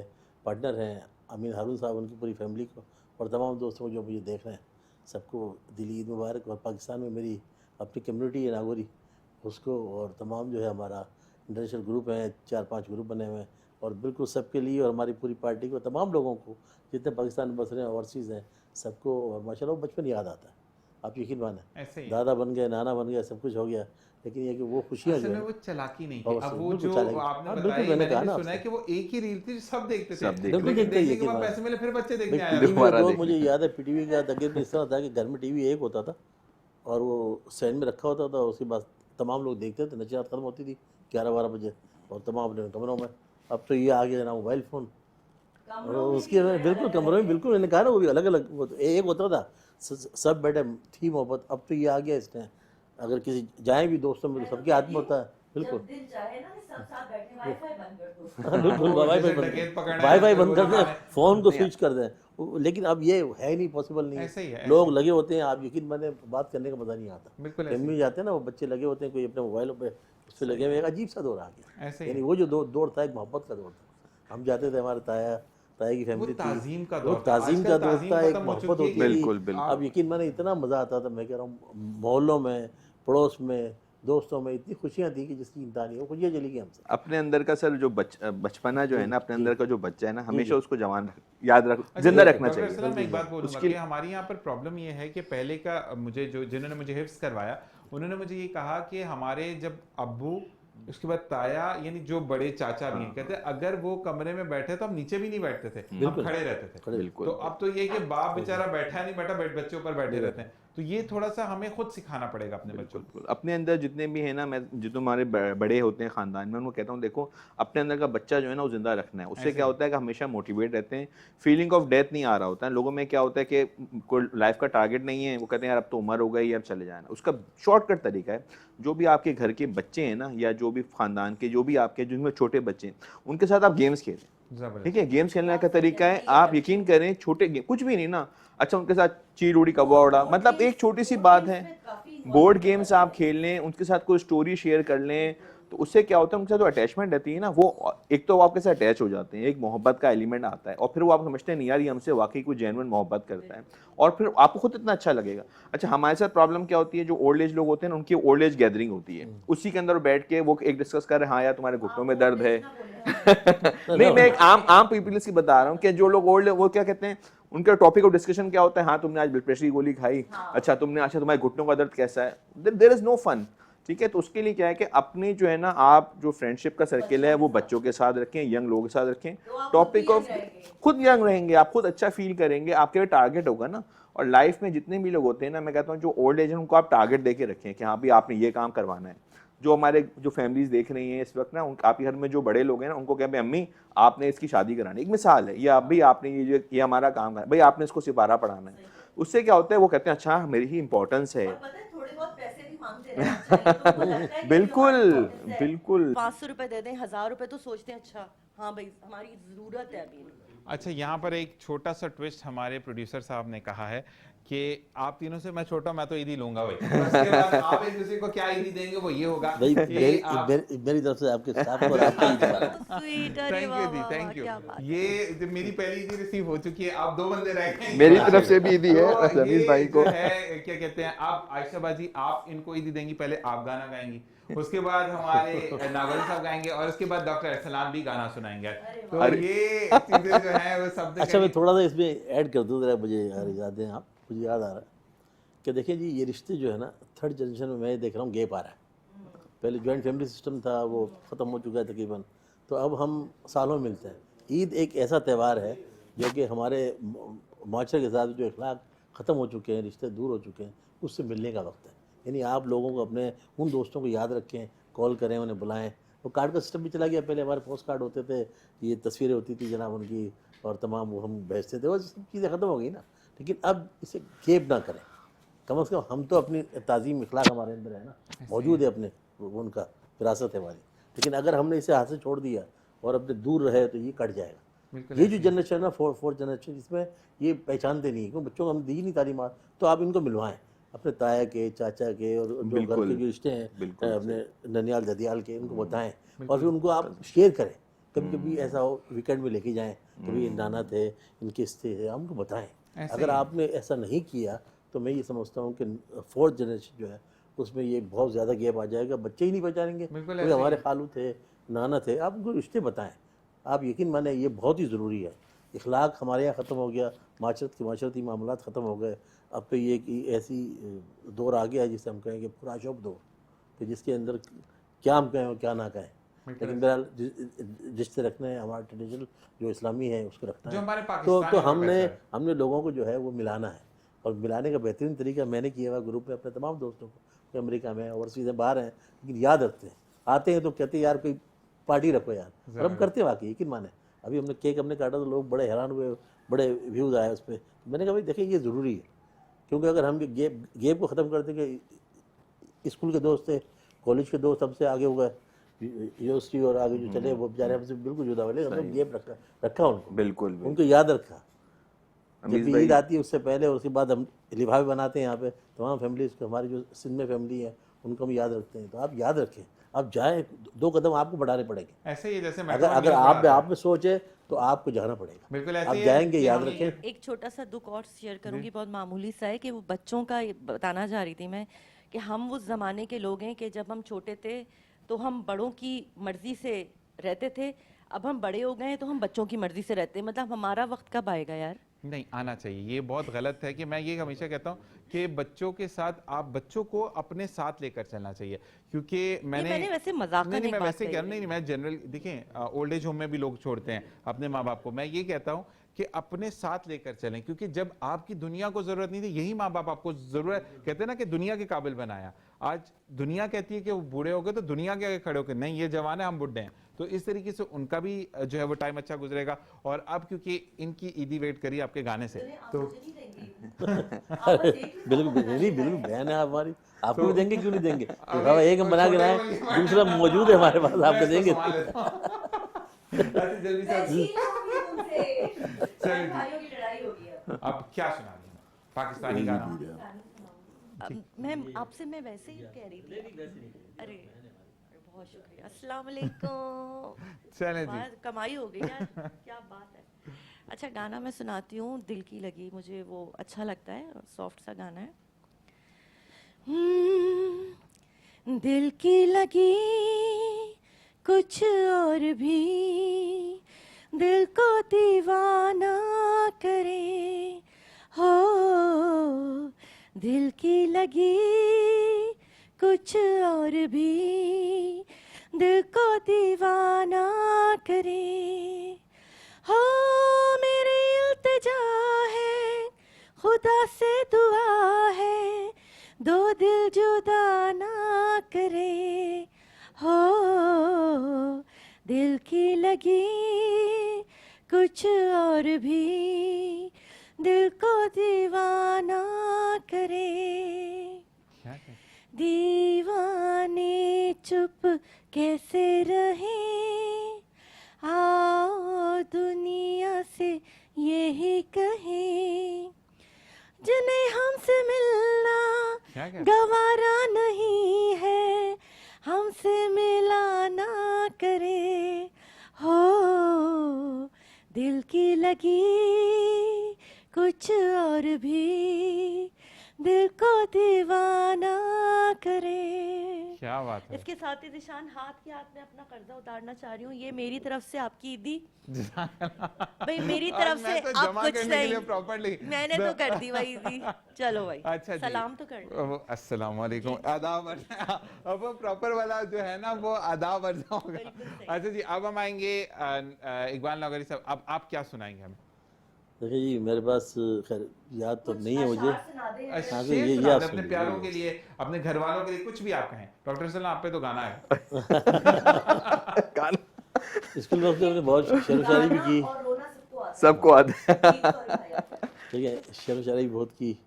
पार्टनर हैं अमीन हारून साहब, उनकी पूरी फैमिली को, और तमाम दोस्तों को जो मुझे देख रहे हैं सबको दिली ईद मुबारक। और पाकिस्तान में मेरी अपनी कम्युनिटी है नागौरी, उसको, और तमाम जो है हमारा इंटरनेशनल ग्रुप है, 4-5 ग्रुप बने हुए हैं, और बिल्कुल सबके लिए, और हमारी पूरी पार्टी को, तमाम लोगों को जितने पाकिस्तान में बस रहे हैं, ओवरसीज़ हैं, सबको। और माशाल्लाह बचपन याद आता है, आप यकीन माने, दादा बन गए, नाना बन गए, सब कुछ हो गया, लेकिन ये कि वो खुशियाँ जो असल है में वो चालाकी नहीं थी। और अब वो बिल्कुल जो चालाकी। आपने हाँ, बताया, बिल्कुल, मैंने कहा मैंने ना सुना है आपसे। कि वो एक ही रील थी, सब देखते थे, सब देखते बिल्कुल लेकिन देखते हैं, देखने के यकीन बाद माने। पैसे मिले फिर बच्चे देखने भाई आए टीवी थे। में दोबारा तो देखने। मुझे याद है, पीटीवी का तकरीबन इस तरह था कि घर में टीवी एक होता था, और वो स्टैंड में रखा होता था, उसके बाद तमाम लोग देखते थे, नशरियात खत्म होती थी 11-12 बजे, और तमाम अपने कमरों में। अब तो ये आ गया ना मोबाइल फ़ोन, और उसके बिल्कुल कमरों में, बिल्कुल मैंने कहा ना, वो भी अलग अलग, वो तो एक होता था, सब बैठे थी मोहब्बत। अब तो ये आ गया इसने, अगर किसी जाए भी दोस्तों में तो सबके हाथ में होता है, बिल्कुल। दिल चाहे ना कि सब साथ बैठे, वाईफाई बंद कर दो। हाँ, बिल्कुल, वो वाईफाई जैसे बंद डकैत पकड़ना है, वाईफाई फिर बंद वो कर दें, दिखाने। फ़ोन को स्विच कर दें, लेकिन अब ये है ही नहीं, पॉसिबल नहीं ऐसे ही है, है। ऐसे लोग लगे होते हैं, आप यकीन माने, बात करने का मज़ा नहीं आता। बिल्कुल ऐसे फैमिली जाते हैं ना, वो बच्चे लगे होते हैं, कोई अपने मोबाइलों पे उस पर लगे हुए, एक अजीब सा दौर आ गया। ऐसे ही यानी वो जो दौर था, एक मोहब्बत का दौर था। हम जाते थे, हमारे ताया की वो फैमिली थी, ताज़ीम का वो दौर था। ताज़ीम का आजकल दौर ताज़ीम था, एक खत्म हो मोहब्बत चुकी है होती कि थी। बिल्कुल, बिल्कुल। अब यकीन माने इतना मज़ा आता था, मैं कह रहा हूँ, मोहल्लों में, पड़ोस में, दोस्तों में इतनी खुशियाँ थी कि जिसकी इंतहा नहीं, वो खुशियाँ चली गई हमसे। अपने अंदर का सर जो बचपना जो है ना, अपने जी। अंदर का जो बच्चा है ना, जी, हमेशा जी। उसको याद रख, अच्छा, जिंदा ये रखना डॉक्टर चाहिए। सलाम, मैं एक बात बोलूंगा उसके कि हमारे यहाँ पर प्रॉब्लम ये है कि पहले का मुझे जो जिन्होंने मुझे हिफ्स करवाया, उन्होंने मुझे ये कहा कि हमारे जब अब्बू, उसके बाद ताया, यानी जो बड़े चाचा भी हैं, कहते हैं अगर वो कमरे में बैठे तो हम नीचे भी नहीं बैठते थे, हम बिल्कुल। खड़े रहते थे। खड़े। बिल्कुल। तो अब तो ये कि बाप बेचारा बैठा नहीं बैठा, बच्चे ऊपर बैठे रहते हैं। तो ये थोड़ा सा हमें खुद सिखाना पड़ेगा अपने बच्चों को। बिल्कुल अपने अंदर जितने भी है ना, मैं जितने हमारे बड़े होते हैं खानदान में, उनको कहता हूँ देखो अपने अंदर का बच्चा जो है ना वो जिंदा रखना है। उससे क्या होता है कि हमेशा मोटिवेट रहते हैं, फीलिंग ऑफ डेथ नहीं आ रहा होता है लोगों में। क्या होता है कि कोई लाइफ का टारगेट नहीं है, वो कहते हैं यार अब तो उम्र हो गई, अब चले जाना। उसका शॉर्टकट तरीका है, जो भी आपके घर के बच्चे हैं ना, या जो भी खानदान के जो भी आपके जिनमें छोटे बच्चे हैं, उनके साथ आप गेम्स खेलें। ठीक है, गेम्स खेलने का तरीका है, आप यकीन करें छोटे गेम कुछ भी नहीं ना, अच्छा उनके साथ चील उड़ी कौवा उड़ा, मतलब एक छोटी सी बात है, बोर्ड गेम्स आप खेल लें, उनके साथ कोई स्टोरी शेयर कर लें, तो उससे क्या होता है उनके साथ जो अटैचमेंट रहती है ना, वो एक तो वो आपके साथ अटैच हो जाते हैं, एक मोहब्बत का एलिमेंट आता है, और फिर वो आप समझते हैं नहीं यार ये हमसे वाकई कोई जेन्युइन मोहब्बत करता है, और फिर आपको खुद इतना अच्छा लगेगा। अच्छा हमारे साथ प्रॉब्लम क्या होती है, जो ओल्ड एज लोग होते हैं ना, उनकी ओल्ड एज गैदरिंग होती है, उसी के अंदर बैठ के वो एक डिस्कस कर रहे हैं, हाँ यार तुम्हारे घुटनों में दर्द है। नहीं मैं एक आम पीपल्स की बता रहा हूँ कि जो लोग ओल्ड, वो क्या कहते हैं, उनका टॉपिक ऑफ डिस्कशन क्या होता है, हाँ तुमने आज ब्लड प्रेशर की गोली खाई, अच्छा तुमने, अच्छा तुम्हारे घुटनों का दर्द कैसा है, देयर इज नो फन। ठीक है, तो उसके लिए क्या है कि अपनी जो है ना, आप जो फ्रेंडशिप का सर्किल है वो बच्चों के साथ रखें, यंग लोगों के साथ रखें, टॉपिक ऑफ खुद यंग रहेंगे, आप खुद अच्छा फील करेंगे, आपके टारगेट होगा ना। और लाइफ में जितने भी लोग होते हैं ना, मैं कहता हूँ जो ओल्ड एज है उनको आप टारगेट दे के रखें कि हाँ भी आपने ये काम करवाना है। जो हमारे जो फैमिलीज देख रही हैं इस वक्त ना, आपके घर में जो बड़े लोग हैं ना, उनको क्या भाई अम्मी आपने इसकी शादी करानी, एक मिसाल है, या अभी आपने ये हमारा काम करना, भाई आपने इसको सिपारा पढ़ाना है। उससे क्या होता है, वो कहते हैं अच्छा मेरी ही इंपॉर्टेंस है। बिल्कुल बिल्कुल। 500 रुपए दे दें, 1000 रुपए, तो सोचते हैं अच्छा हाँ भाई हमारी जरूरत है अभी। अच्छा यहाँ पर एक छोटा सा ट्विस्ट हमारे प्रोड्यूसर साहब ने कहा है कि आप तीनों से मैं छोटा, मैं तो ईदी लूंगा भाई, उसके बाद आप एक दूसरे को क्या ईदी देंगे वो ये होगा भाई कि आप मेरी तरफ से आपके स्टाफ को और आपका ईद मुबारक। स्वीट, अरे थैंक वाह यू दी, वाह थैंक वाह, यू। क्या बात है। ये जो मेरी पहली ईदी रिसीव हो चुकी है, आप 2 बंदे रह गए मेरी तरफ से भी ईदी है तो रमीज ये भाई को। जो है क्या कहते हैं, आप आयशा बाजी आप इनको ईदी देंगी, पहले आप गाना गाएंगी, उसके बाद हमारे नागल साहब गाएंगे, और उसके बाद डॉक्टर अरसलान भी गाना सुनाएंगे। तो ये चीजें जो है वो सब अच्छा मैं थोड़ा सा इसमें ऐड कर दूँ ज़रा, मुझे याद है, आप मुझे याद आ रहा है कि देखिए जी ये रिश्ते जो है ना, थर्ड जनरेशन में मैं देख रहा हूँ गैप आ रहा है। पहले जॉइंट फैमिली सिस्टम था, वो ख़त्म हो चुका है तकरीबन, तो अब हम सालों में मिलते हैं। ईद एक ऐसा त्यौहार है जो कि हमारे माशरे के साथ जो अखलाक ख़त्म हो चुके हैं, रिश्ते दूर हो चुके हैं, उससे मिलने का वक्त है। यानी आप लोगों को अपने उन दोस्तों को याद रखें, कॉल करें, उन्हें बुलाएं। वो कार्ड का सिस्टम भी चला गया, पहले हमारे पोस्ट कार्ड होते थे, ये तस्वीरें होती थी जनाब उनकी, और तमाम वो हम भेजते थे, वो सब चीज़ें ख़त्म हो गई ना। लेकिन अब इसे गेप ना करें, कम से कम हम तो अपनी ताज़ीम इखलाक हमारे अंदर है ना, मौजूद है, अपने उनका विरासत है हमारी। लेकिन अगर हमने इसे हाथ से छोड़ दिया और अपने दूर रहे तो ये कट जाएगा। ये जो जनरेशन है ना, फोर्थ जनरेशन, इसमें ये पहचानते नहीं, क्योंकि बच्चों को हम दी नहीं तालीमात, तो आप इनको मिलवाएं अपने ताया के, चाचा के, और जो घर के जो रिश्ते हैं अपने ननियाल ददियाल के, उनको बताएं, और फिर उनको आप शेयर करें। कभी कभी ऐसा हो वीकेंड में लेके जाएं, कभी नाना थे, इनके रिश्ते थे, हमको बताएं। अगर आपने ऐसा नहीं किया तो मैं ये समझता हूँ कि फोर्थ जनरेशन जो है उसमें ये बहुत ज़्यादा गैप आ जाएगा, बच्चे ही नहीं पहचानेंगे। क्योंकि हमारे खालू थे, नाना थे, आप उनको रिश्ते बताएं। आप यकीन माने ये बहुत ही ज़रूरी है। इखलाक हमारे यहाँ ख़त्म हो गया, माशरती मामलात ख़त्म हो गए। अब तो ये कि ऐसी दौर आ गया है जिसे हम कहेंगे फुराशोब दौर, कि जिसके अंदर क्या हम कहें और क्या ना कहें। लेकिन बहरहाल रिश्ते रखने हैं, हमारा ट्रेडिशनल जो इस्लामी है उसको रखना है। तो हमने लोगों को जो है वो मिलाना है, और मिलाने का बेहतरीन तरीका मैंने किया हुआ ग्रुप में अपने तमाम दोस्तों को, कि अमेरिका में ओवरसीज़ में बाहर हैं, लेकिन याद रखते हैं, आते हैं तो कहते हैं यार कोई पार्टी रखो यार, और हम करते हैं वाकई, यकीन माने। अभी हमने केक हमने काटा तो लोग बड़े हैरान हुए, बड़े व्यूज़ आए उस पर। मैंने कहा भाई देखिए ये ज़रूरी है, क्योंकि अगर हम गेप को ख़त्म कर देंगे, स्कूल के दोस्त थे, कॉलेज के दोस्त हमसे आगे हो गए, यूनिवर्सिटी और आगे जो चले वो बेचारे हमसे बिल्कुल जुदा हुए, लेकिन गेप रखा उनको, बिल्कुल उनको याद रखा। जब ईद आती है उससे पहले, उसके बाद हम लिफाफे बनाते हैं यहाँ पे तमाम फैमिलीज को, हमारी जो सिंध में फैमिली है उनको हम याद रखते हैं। तो आप याद रखें, आप जाएँ, 2 कदम आपको बढ़ाने पड़ेंगे। ऐसे ही जैसे अगर आप में सोचे तो आपको जाना पड़ेगा, बिल्कुल आप जाएंगे, याद रखें। एक छोटा सा दुख और शेयर करूंगी, बहुत मामूली सा है, कि वो बच्चों का बताना चाह रही थी मैं, कि हम उस ज़माने के लोग हैं कि जब हम छोटे थे तो हम बड़ों की मर्ज़ी से रहते थे, अब हम बड़े हो गए हैं तो हम बच्चों की मर्ज़ी से रहते हैं। मतलब हमारा वक्त कब आएगा यार? नहीं आना चाहिए, ये बहुत गलत है। कि मैं ये हमेशा कहता हूँ कि बच्चों के साथ आप बच्चों को अपने साथ लेकर चलना चाहिए, क्योंकि मैंने वैसे मजाक नहीं मैं वैसे कह रहा नहीं, मैं जनरल देखें ओल्ड एज होम में भी लोग छोड़ते हैं अपने माँ बाप को। मैं ये कहता हूँ कि अपने साथ लेकर चलें, क्योंकि जब आपकी दुनिया को जरूरत नहीं थी यही माँ बाप आपको जरूरत, कहते हैं ना कि दुनिया के काबिल बनाया। आज दुनिया कहती है कि वो बूढ़े हो गए तो दुनिया के आगे खड़े होकर नहीं, ये जवान है हम बुढ़े हैं, तो इस तरीके से उनका भी जो है वो टाइम अच्छा गुजरेगा। और अब क्योंकि इनकी ईदी वेट करी आपके गाने से, तो बिल्कुल नहीं, बिल्कुल बहन है हमारी, आपको भी देंगे, क्यों नहीं देंगे? तो बाबा एक हम बना के लाए, दूसरा मौजूद है हमारे पास, आपको देंगे। अब क्या सुना दें? पाकिस्तानी गाना। मैं आपसे मैं वैसे ही कह रही थी। अरे बहुत शुक्रिया, अस्सलाम वालेकुम। चलें जी। बात कमाई हो गई यार, क्या बात है। अच्छा गाना मैं सुनाती हूँ, दिल की लगी, मुझे वो अच्छा लगता है, सॉफ्ट सा गाना है। दिल की लगी कुछ और भी दिल को दीवाना करे, हो दिल की लगी कुछ और भी दिल को दीवाना करे, हो मेरी इल्तिजा है, खुदा से दुआ है, दो दिल जुदा ना करे, हो दिल की लगी कुछ और भी दिल को दीवाना करे। क्या कहते? दीवाने चुप कैसे रहे, आओ दुनिया से यही कहें, जिन्हें हमसे मिलना क्या कहते? गवारा नहीं है, हमसे मिलाना करे, हो दिल की लगी कुछ और भी दिल को दीवाना करे। क्या बात है। इसके साथ ही दिशान हाथ के हाथ में अपना कर्जा उतारना चाह रही हूँ, ये मेरी तरफ से आपकी ईदी, भाई मेरी तरफ से मैं तो आप जमा कुछ करने के लिए नहीं, प्रॉपर्ली मैंने तो कर दी भाई ईदी। चलो भाई अच्छा जी। सलाम तो कर दो। अस्सलाम वालेकुम, आदाब। अब वो प्रॉपर वाला जो है ना वो आदाब अर्जा होगा। बिल्कुल सही। अच्छा जी, अब हम आएंगे इकबाल नौकरी साहब, अब आप क्या सुनाएंगे हमें? देखिए जी, मेरे पास खैर याद तो नहीं है मुझे। शेर हाँ, तो ये सुना आप दे अपने सुनिए, प्यारों ये के लिए, अपने घर वालों के लिए, कुछ भी आप कहें। डॉक्टर सलाम आप पे तो गाना है। गाना स्कूल वक्त में हमने बहुत शेर व शायरी भी की, सबको आता है। ठीक है, शेर व शायरी भी बहुत की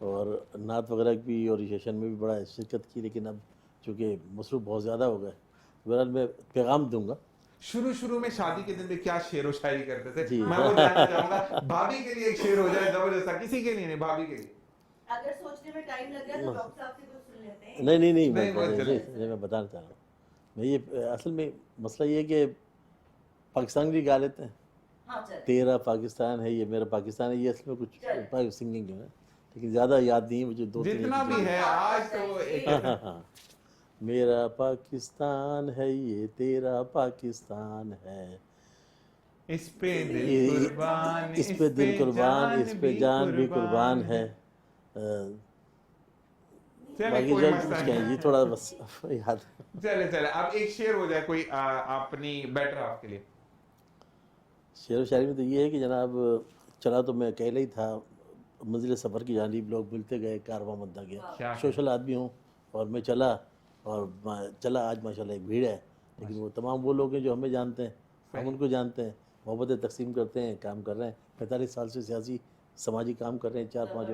और नात वगैरह भी और सेशन में भी बड़ा शिरकत की, लेकिन अब चूँकि मसरूफ़ बहुत ज़्यादा हो गए, बहरहाल मैं पैगाम दूंगा। शुरू में शादी के दिन में क्या शेर व शायरी करते थे, जी। मैं वो जानना चाहूंगा। भाभी के लिए एक शेर हो जाए जबरदस्त, किसी के लिए नहीं, भाभी के लिए। अगर सोचने में टाइम लग गया तो डॉक्टर साहब से कुछ सुन लेते हैं। नहीं, नहीं, मैं बताना चाह रहा हूँ। मैं ये असल में मसला ये है कि पाकिस्तान भी गा लेते हैं, हाँ चल। तेरा पाकिस्तान है, ये मेरा पाकिस्तान है, ये असल में कुछ सिंगिंग जो है, लेकिन ज़्यादा याद नहीं है मुझे, दो तीन जितना भी है आज तो एक हाँ, मेरा पाकिस्तान है, ये तेरा पाकिस्तान है, इस पे दिल ये- कुर्बान, इस पे दिल कुर्बान, इस पे जान भी कुर्बान है। चले बाकी कोई जब मसला क्या है, नहीं। ये थोड़ा बस याद। चले अब एक शेर हो जाए कोई अपनी बेटर आपके लिए। शेर व शायरी में तो ये है कि जनाब, चला तो मैं अकेले ही था, मंजिल सफ़र की जानिब लोग मिलते गए, कारवां बनता क्या गया, सोशल आदमी हूँ और मैं चला चला आज माशाल्लाह एक भीड़ है, लेकिन वो तमाम वो लोग हैं जो हमें जानते हैं, हम उनको जानते हैं, मोहब्बतें तकसीम करते हैं, काम कर रहे हैं। 45 साल से सियासी समाजी काम कर रहे हैं, 4-5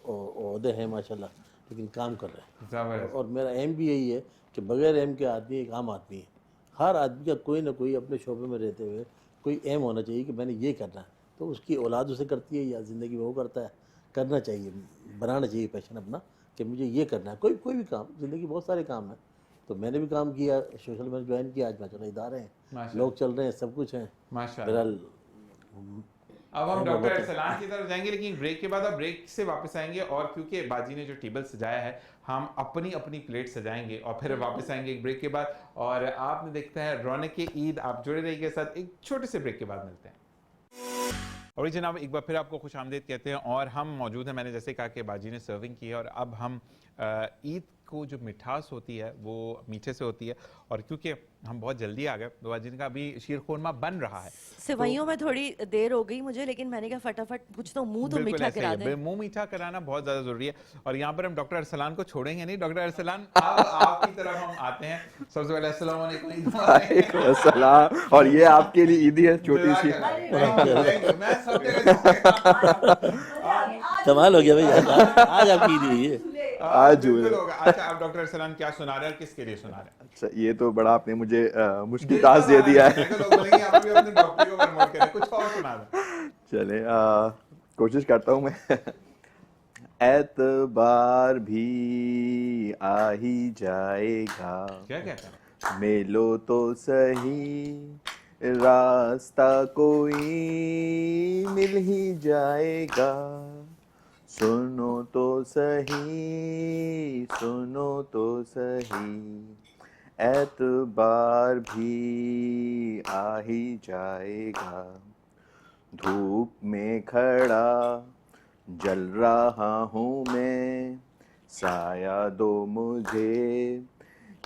ओहदे हैं माशाल्लाह, लेकिन काम कर रहे हैं। जबरदस्त। और मेरा एम भी यही है कि बगैर एम के आदमी एक आम आदमी है। हर आदमी का कोई ना कोई अपने शोबे में रहते हुए कोई एम होना चाहिए कि मैंने ये करना है, तो उसकी औलाद उसे करती है या ज़िंदगी में वो करता है, करना चाहिए, बनाना चाहिए पैशन अपना कि मुझे ये करना है। कोई भी काम, ज़िंदगी बहुत सारे काम हैं, तो मैंने भी काम किया, सोशल में ज्वाइन किया, आज माशाल्लाह इदारे हैं, माशाल्लाह। लोग चल रहे हैं, सब कुछ है। माशाल्लाह। बहरहाल अब हम डॉक्टर अरसलान की तरफ जाएंगे, लेकिन ब्रेक के बाद अब ब्रेक से वापस आएंगे, और क्योंकि बाजी ने जो टेबल सजाया है, हम अपनी अपनी प्लेट सजाएंगे और फिर वापस आएंगे एक ब्रेक के बाद। और आपने देखता है रौनक ईद, आप जुड़े रहिए के साथ, एक छोटे से ब्रेक के बाद मिलते हैं। और जनाब एक बार फिर आपको खुश आमदीद कहते हैं, और हम मौजूद हैं, मैंने जैसे कहा कि बाजी ने सर्विंग की है, और अब हम ईद को जो मिठास होती है वो मीठे से होती है, और क्योंकि हम बहुत जल्दी आ गए तो जिनका अभी शीर खुरमा बन रहा है, सिवैयों में थोड़ी देर हो गई मुझे, लेकिन मैंने कहा फटाफट पूछता हूँ, मुंह तो बिल्कुल मीठा ऐसे ही करा है। दें। मुंह मीठा कराना बहुत ज्यादा जरूरी है। और यहाँ पर हम डॉक्टर अरसलान को छोड़ेंगे नहीं। डॉक्टर अरसलान, अब आपकी तरफ हम आते हैं। सबसे पहले अस्सलाम वालेकुम। वालेकुम अस्सलाम। और ये आपके लिए ईदी है छोटी सी। मैं सब जगह कमाल हो गया भाई, आज आपकी ईद हुई है। आज हुए। बिल्कुल होगा। अच्छा, आप डॉक्टर अरसलान क्या सुना रहे हैं और किसके लिए सुना रहे हैं? अच्छा, ये तो बड़ा आपने मुझे मुश्किल टास्क दे दिया है। लोग बोलेंगे आप भी अपने डॉक्टर को प्रमोट करें, कुछ और सुना दें। चले, कोशिश करता हूँ मैं। एतबार भी आ ही जाएगा, क्या कहते हैं? मिलो तो सही, रास्ता कोई मिल ही जाएगा। सुनो तो सही, सुनो तो सही, एतबार भी आ ही जाएगा। धूप में खड़ा जल रहा हूँ मैं, साया दो मुझे,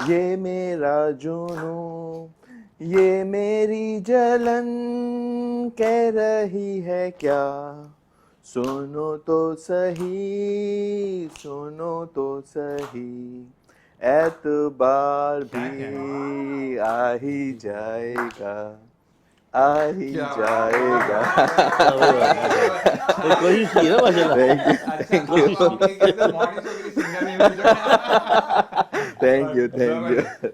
ये मेरा जुनून, ये मेरी जलन कह रही है क्या। सुनो तो सही, सुनो तो सही, एतबार भी आ ही जाएगा, आ ही क्या जाएगा। कोशिश की ना माशाल्लाह। थैंक यू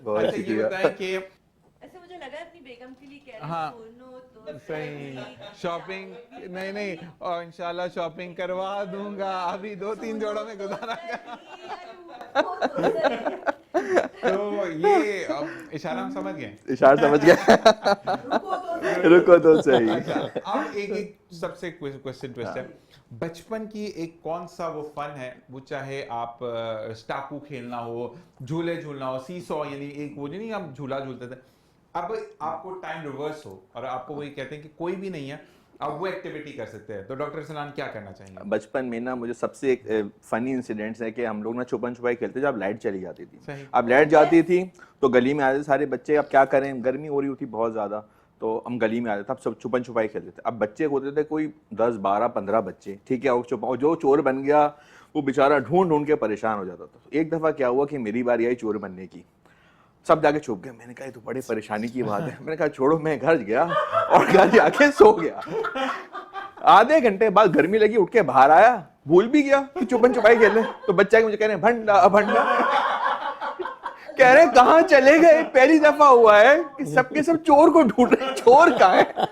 बहुत अच्छा, ये शुक्रिया। बताएं कि ऐसे मुझे लगा है अपनी बेगम के लिए कह रही हाँ। हूँ, सुनो तो सही शॉपिंग, नहीं और इंशाल्लाह शॉपिंग करवा दूंगा। अभी 2-3 जोड़ों में गुजारा कर। तो ये अब इशारा हम समझ गए। इशारा समझ गया। रुको तो सही। अच्छा, अब एक सबसे क्वेश्चन ट्विस्ट है, बचपन की एक कौन सा वो फन है, वो चाहे आप स्टापू खेलना हो, झूले झूलना हो, सीसॉ, यानी एक वो नहीं हम झूला झूलते थे, अब आपको टाइम रिवर्स हो और आपको वही कहते हैं कि कोई भी नहीं है, आप वो एक्टिविटी कर सकते हैं, तो डॉक्टर सलान क्या करना चाहेंगे? बचपन में ना मुझे सबसे एक फनी इंसिडेंट्स है कि हम लोग ना छुपन छुपाई खेलते जब लाइट चली जाती थी। सही। अब लाइट जाती थी तो गली में आते थे सारे बच्चे, अब क्या करें, गर्मी हो रही होती बहुत ज़्यादा, तो हम गली में आते थे, अब सब छुपन छुपाई खेलते थे। अब बच्चे होते थे कोई 10, 12, 15 बच्चे, ठीक है, और जो चोर बन गया वो बेचारा ढूंढ ढूंढ के परेशान हो जाता था। तो एक दफ़ा क्या हुआ कि मेरी बारी आई चोर बनने की, सब जाके छुप गए। मैंने कहा ये तो बड़ी परेशानी की बात है। मैंने कहा छोड़ो, मैं घर गया और घर जाके सो गया। आधे घंटे बाद गर्मी लगी, उठ के बाहर आया, भूल भी गया कि छुपन छुपाई खेलने। तो बच्चा मुझे कह रहे हैं भंडा भंडा, कह रहे कहाँ चले गए। पहली दफा हुआ है कि सबके सब चोर को ढूंढ रहे हैं, चोर कहाँ है,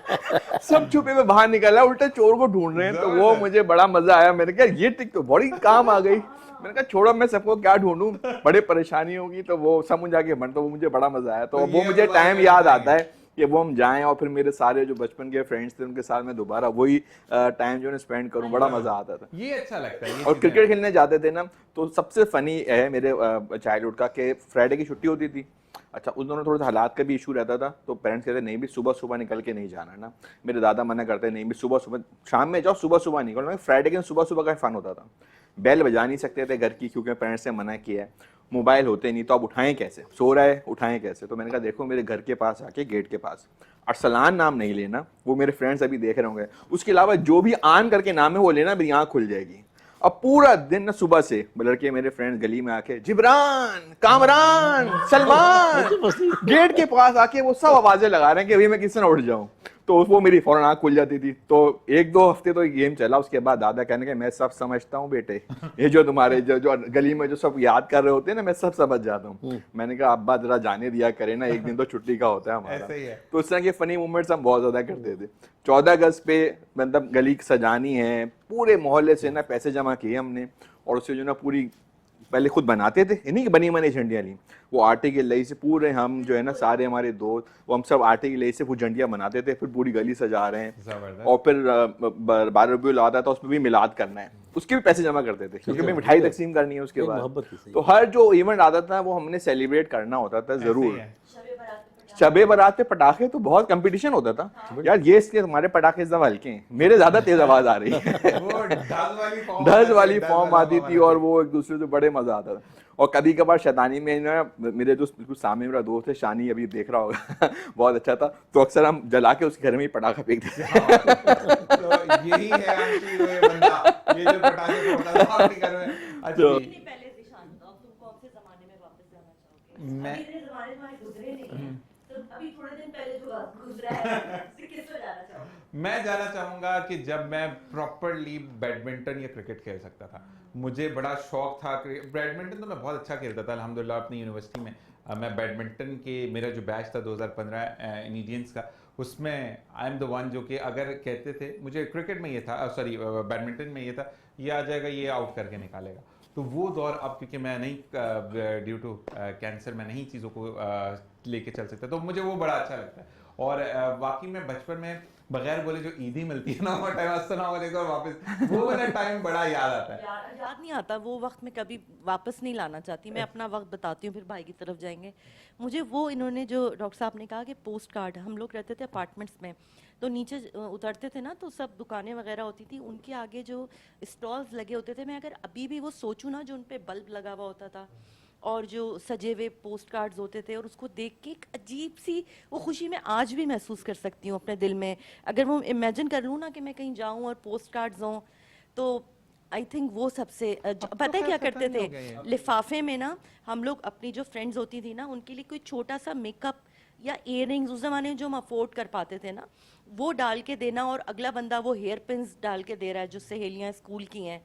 सब छुपे में बाहर निकला, उल्टा चोर को ढूंढ रहे हैं। तो वो मुझे बड़ा मजा आया। मैंने कहा ये ट्रिक तो बड़ी काम आ गई। मैंने कहा छोड़ो, मैं सबको क्या ढूंढूं, बड़े परेशानी होगी। तो वो सब जाके बन, तो वो मुझे बड़ा मजा आया। तो वो मुझे टाइम याद आता है कि वो हम जाएं और फिर मेरे सारे जो बचपन के फ्रेंड्स थे उनके साथ मैं दोबारा वही टाइम जो है स्पेंड करूं, बड़ा मजा आता था। ये अच्छा लगता है। और क्रिकेट खेलने जाते थे ना, तो सबसे फनी है मेरे चाइल्डहुड का कि फ्राइडे की छुट्टी होती थी। अच्छा, उस दोनों थोड़ा सा हालात का भी इशू रहता था, तो पेरेंट्स कहते नहीं भी सुबह सुबह निकल के नहीं जाना ना। मेरे दादा मना करते नहीं भी सुबह सुबह, शाम में जाओ, सुबह सुबह निकलो। फ्राइडे के दिन सुबह सुबह का फन होता था। बेल बजा नहीं सकते थे घर की क्योंकि पेरेंट्स ने मना किया है, मोबाइल होते नहीं, तो अब उठाएं कैसे, सो रहा है उठाएं कैसे। तो मैंने कहा देखो, मेरे घर के पास आके गेट के पास अरसलान नाम नहीं लेना, वो मेरे फ्रेंड्स अभी देख रहे होंगे, उसके अलावा जो भी आन करके नाम है वो लेना, मेरी आँख खुल जाएगी। अब पूरा दिन ना सुबह से लड़के मेरे फ्रेंड्स गली में आके जिब्रान, कामरान, सलमान, गेट के पास आके वो सब आवाजें लगा रहे हैं कि अभी मैं किससे ना उठ जाऊं। तो वो मेरी फौरन आँख खुल जाती थी। तो 1-2 हफ्ते तो गेम चला, उसके बाद दादा कहने के मैं सब समझता हूँ बेटे, ये जो तुम्हारे जो गली में जो सब याद कर रहे होते हैं ना, मैं सब समझ जाता हूँ। मैंने कहा अब्बा जरा जाने दिया करे ना, एक दिन तो छुट्टी का होता है हमारा। ऐसे ही है। तो उस तरह के फनी मोमेंट्स हम बहुत ज्यादा करते थे। 14 अगस्त पे मतलब गली सजानी है, पूरे मोहल्ले से ना पैसे जमा किए हमने, और उससे जो ना पूरी पहले खुद बनाते थे, नहीं कि बनी बनी झंडियाँ ली, वो आटे की लई से पूरे हम जो है ना सारे हमारे दोस्त, वो हम सब आटे की लई से वो झंडियाँ बनाते थे, फिर पूरी गली सजा रहे हैं। और फिर 12 रबीउल आता था, उसमें भी मिलाद करना है, उसके भी पैसे जमा करते थे क्योंकि हमें मिठाई तकसीम करनी है उसके बाद। तो हर जो इवेंट आता था वो हमने सेलिब्रेट करना होता था जरूर। शबे बारात पे पटाखे तो बहुत कंपटीशन होता था यार, ये इसलिए तुम्हारे पटाखे ज्यादा हल्के हैं, मेरे ज्यादा तेज आवाज आ रही है। वो ढज वाली फॉर्म आती थी और वो एक दूसरे से बड़े मजा आता था। और कभी कभार शैतानी में ना, मेरे जो बिल्कुल सामने मेरा दोस्त है शानी, अभी देख रहा होगा बहुत अच्छा था, तो अक्सर हम जला के उसके घर में ही पटाखा फेंक देते थे। तो यही है आंटी, वो ये बंदा, ये जो पटाखे फोड़ता था आपके घर में। अच्छा तो- जी, पहले ज़ीशान बताओ, तुम कौन से ज़माने में वापस जाना चाहोगे? मैं- अभी इतने ज़माने तुम्हारे गुजरे नहीं हैं, तो अभी थोड़े दिन पहले जो गुजरा है, उससे किस पे जाना चाहोगे? मैं जाना चाहूंगा कि जब मैं प्रॉपरली बैडमिंटन या क्रिकेट खेल सकता था। मुझे बड़ा शौक था, बैडमिंटन तो मैं बहुत अच्छा खेलता था अल्हम्दुलिल्लाह अपनी यूनिवर्सिटी में। मैं बैडमिंटन के, मेरा जो बैच था 2015 इंडियंस का, उसमें आई एम द वन जो कि अगर कहते थे, मुझे क्रिकेट में ये था, सॉरी बैडमिंटन में ये था, ये आ जाएगा, ये आउट करके निकालेगा। तो वो दौर अब, क्योंकि मैं नहीं, ड्यू टू कैंसर मैं नहीं चीज़ों को लेके चल सकता, तो मुझे वो बड़ा अच्छा लगता है। और वाकई में बचपन में बगैर बोले जो ईदी मिलती है ना, वो टाइम अस्सलाम वालेकुम वापस, वो वाला टाइम बड़ा याद आता है। याद नहीं आता वो वक्त, मैं कभी वापस नहीं लाना चाहती। मैं अपना वक्त बताती हूँ, फिर भाई की तरफ जाएंगे। मुझे वो, इन्होंने जो डॉक्टर साहब ने कहा कि पोस्ट कार्ड, हम लोग रहते थे अपार्टमेंट्स में, तो नीचे उतरते थे ना, तो सब दुकानें वगैरह होती थी, उनके आगे जो स्टॉल्स लगे होते थे, मैं अगर अभी भी वो सोचूं ना, जो उन पे बल्ब लगा हुआ होता था और जो सजे हुए पोस्ट कार्ड्स होते थे, और उसको देख के एक अजीब सी वो खुशी मैं आज भी महसूस कर सकती हूँ अपने दिल में। अगर वो इमेजिन कर लूँ ना कि मैं कहीं जाऊँ और पोस्ट कार्ड्स हों, तो आई थिंक वो सबसे पता है क्या खैर करते खत्म ही थे, हो गए हैं। लिफाफे में ना हम लोग अपनी जो फ्रेंड्स होती थी ना, उनके लिए कोई छोटा सा मेकअप या इयररिंग्स, उस जमाने में जो हम अफोर्ड कर पाते थे ना, वो डाल के देना, और अगला बंदा वो हेयर पिन्स डाल के दे रहा है जो सहेलियां स्कूल की हैं,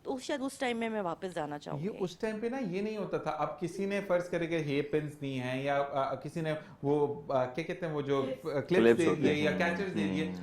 तो शायद उस टाइम में मैं वापस जाना ये चाहूँगी। उस टाइम पे ना ये नहीं होता था। अब किसी ने फर्ज करके हेयर पिन्स दी हैं, या किसी ने वो क्या कहते हैं, वो जो क्लिप्स Clips दे होते दिए हैं। या कैचर्स दे दिए,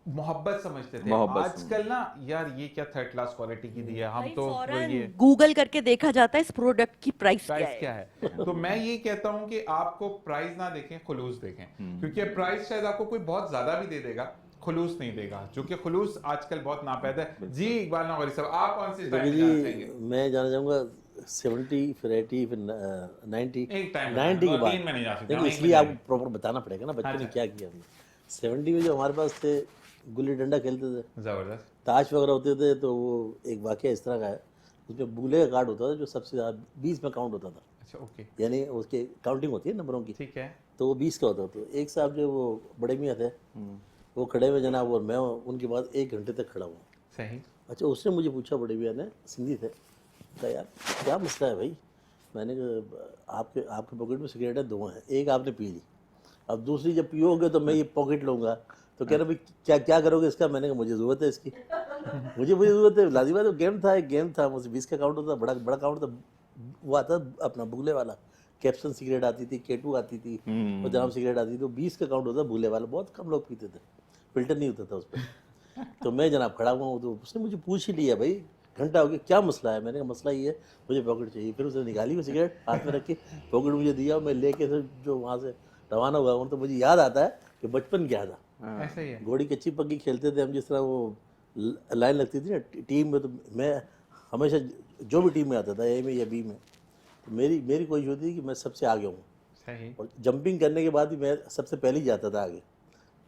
मोहब्बत समझते थे। मोहब्बत आजकल ना यार, ये क्या थर्ड क्लास क्वालिटी की दी है, हम तो ये गूगल करके देखा जाता है इस प्रोडक्ट की प्राइस क्या प्राइस है। क्या है। तो मैं ये कहता हूँ कि आपको प्राइस ना देखें, खुलूस देखें, क्योंकि प्राइस शायद आपको कोई बहुत ज्यादा भी दे देगा, खुलूस नहीं देगा, जो कि खुलूस आजकल बहुत नापैद है। जी इकबाल नौकरी साहब, आप कौन सी देखिए स्टाइल में जाना जी, चाहेंगे? मैं जाना चाहूँगा 70 फिर 80 फिर 90। एक टाइम 90 के बाद, तीन में नहीं जा सकते, देखो हम एक इसलिए में आपको प्रॉपर बताना पड़ेगा ना बच्चों ने अच्छा। क्या किया हमने। 70 में जो हमारे पास थे, गुल्ली डंडा खेलते थे, जबरदस्त। ताश वगैरह होते थे, तो वो एक वाक़या इस तरह का है, उसमें बुले का कार्ड होता था जो सबसे ज़्यादा 20 में काउंट होता था, अच्छा ओके, यानी उसके काउंटिंग होती है नंबरों की, ठीक है। तो वो 20 का होता था। तो एक साहब जो वो बड़े मियाँ थे, वो खड़े हुए जनाब, और मैं उनके बाद 1 घंटे तक खड़ा हुआ। सही। अच्छा, उसने मुझे पूछा, बड़े भैया ने, सिंधी थे, कहा यार क्या मसला है भाई। मैंने कहा आपके आपके पॉकेट में सिगरेट है, 2 हैं, एक आपने पी ली, अब दूसरी जब पियोगे तो मैं ये पॉकेट लूँगा। तो कह रहा भाई क्या क्या करोगे इसका। मैंने कहा मुझे ज़रूरत है इसकी, मुझे ज़रूरत है। लाजिम बात, गेम था, एक गेम था, मुझे 20 का काउंट होता था, बड़ा बड़ा काउंट था। वो आता अपना भूले वाला, कैप्सन सिगरेट आती थी, K2 आती थी, और जनाब सिगरेट आती थी, तो 20 का काउंट होता था भूले वाला, बहुत कम लोग पीते थे, फिल्टर नहीं होता था उस पर। तो मैं जनाब खड़ा हुआ हूँ, तो उसने मुझे पूछ ही लिया, भाई घंटा हो गया, क्या मसला है। मैंने कहा मसला ये है, मुझे पॉकेट चाहिए। फिर उसने निकाली वो सिगरेट, हाथ में रख के पॉकेट मुझे दिया, मैं लेके फिर जो वहाँ से रवाना हुआ हूँ। तो मुझे याद आता है कि बचपन क्या था, ऐसा ही है। घोड़ी कच्ची पक्की खेलते थे हम, जिस तरह वो लाइन लगती थी ना टीम में, तो मैं हमेशा जो भी टीम में आता था, ए में या बी में, तो मेरी कोशिश होती थी कि मैं सबसे आगे हूँ, सही। और जंपिंग करने के बाद भी मैं सबसे पहले ही जाता था आगे।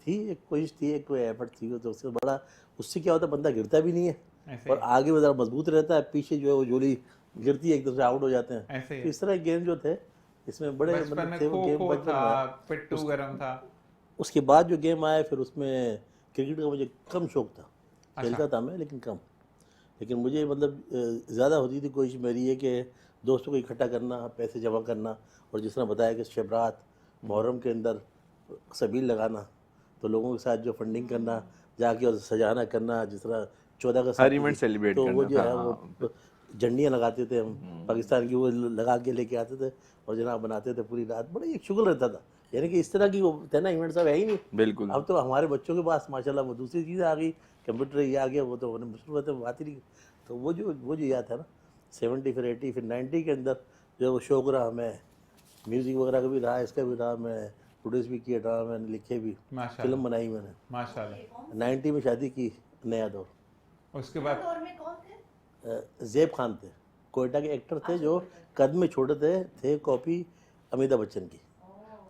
थी एक कोशिश थी, एक कोई एफर्ट थी, तो उससे बड़ा, उससे क्या होता है, बंदा गिरता भी नहीं है, ऐसे और आगे में ज़रा मजबूत रहता है, पीछे जो है वो जोली गिरती है, एकदम से आउट हो जाते हैं। ऐसे ही तो है। इस तरह के गेम जो थे, इसमें बड़े बचपन मतलब में थे वो खो गेम खो बचपन था, में। पिट्टू गरम था। उसके बाद जो गेम आए, फिर उसमें क्रिकेट का मुझे कम शौक था, खेलता था मैं लेकिन कम। लेकिन मुझे मतलब ज़्यादा होती थी कोशिश मेरी, ये कि दोस्तों को इकट्ठा करना, पैसे जमा करना, और जिस तरह बताया कि शबरात मुहर्रम के अंदर सबील लगाना, तो लोगों के साथ जो फंडिंग करना, जाके और सजाना करना, जिस तरह 14 का हर इवेंट सेलिब्रेट तो वो करना, जो है हाँ, वो झंडियाँ लगाते थे हम, पाकिस्तान की वो लगा के लेके आते थे, और जनाब बनाते थे पूरी रात, बड़ा एक शुगल रहता था। यानी कि इस तरह की वो थे ना इवेंट्स अब है ही नहीं। बिल्कुल। अब तो हमारे बच्चों के पास माशाल्लाह वो दूसरी चीज़ आ गई, कंप्यूटर ये आ गया, वो तो मुश्किल बात ही नहीं। तो वो जो याद है ना, 70 फिर 80 फिर 90 के अंदर जो वो शौक रहा, मैं म्यूज़िक वगैरह का भी रहा, इसका भी रहा, मैं प्रोड्यूस भी किया, ड्रामा मैंने लिखे भी, माशाल्लाह फिल्म बनाई मैंने। माशाल्लाह। 90 में शादी की, नया दौर। उसके बाद दौर में कौन थे? ज़ेब खान थे, कोयटा के एक्टर थे, जो कद में छोटे थे कॉपी अमिताभ बच्चन की।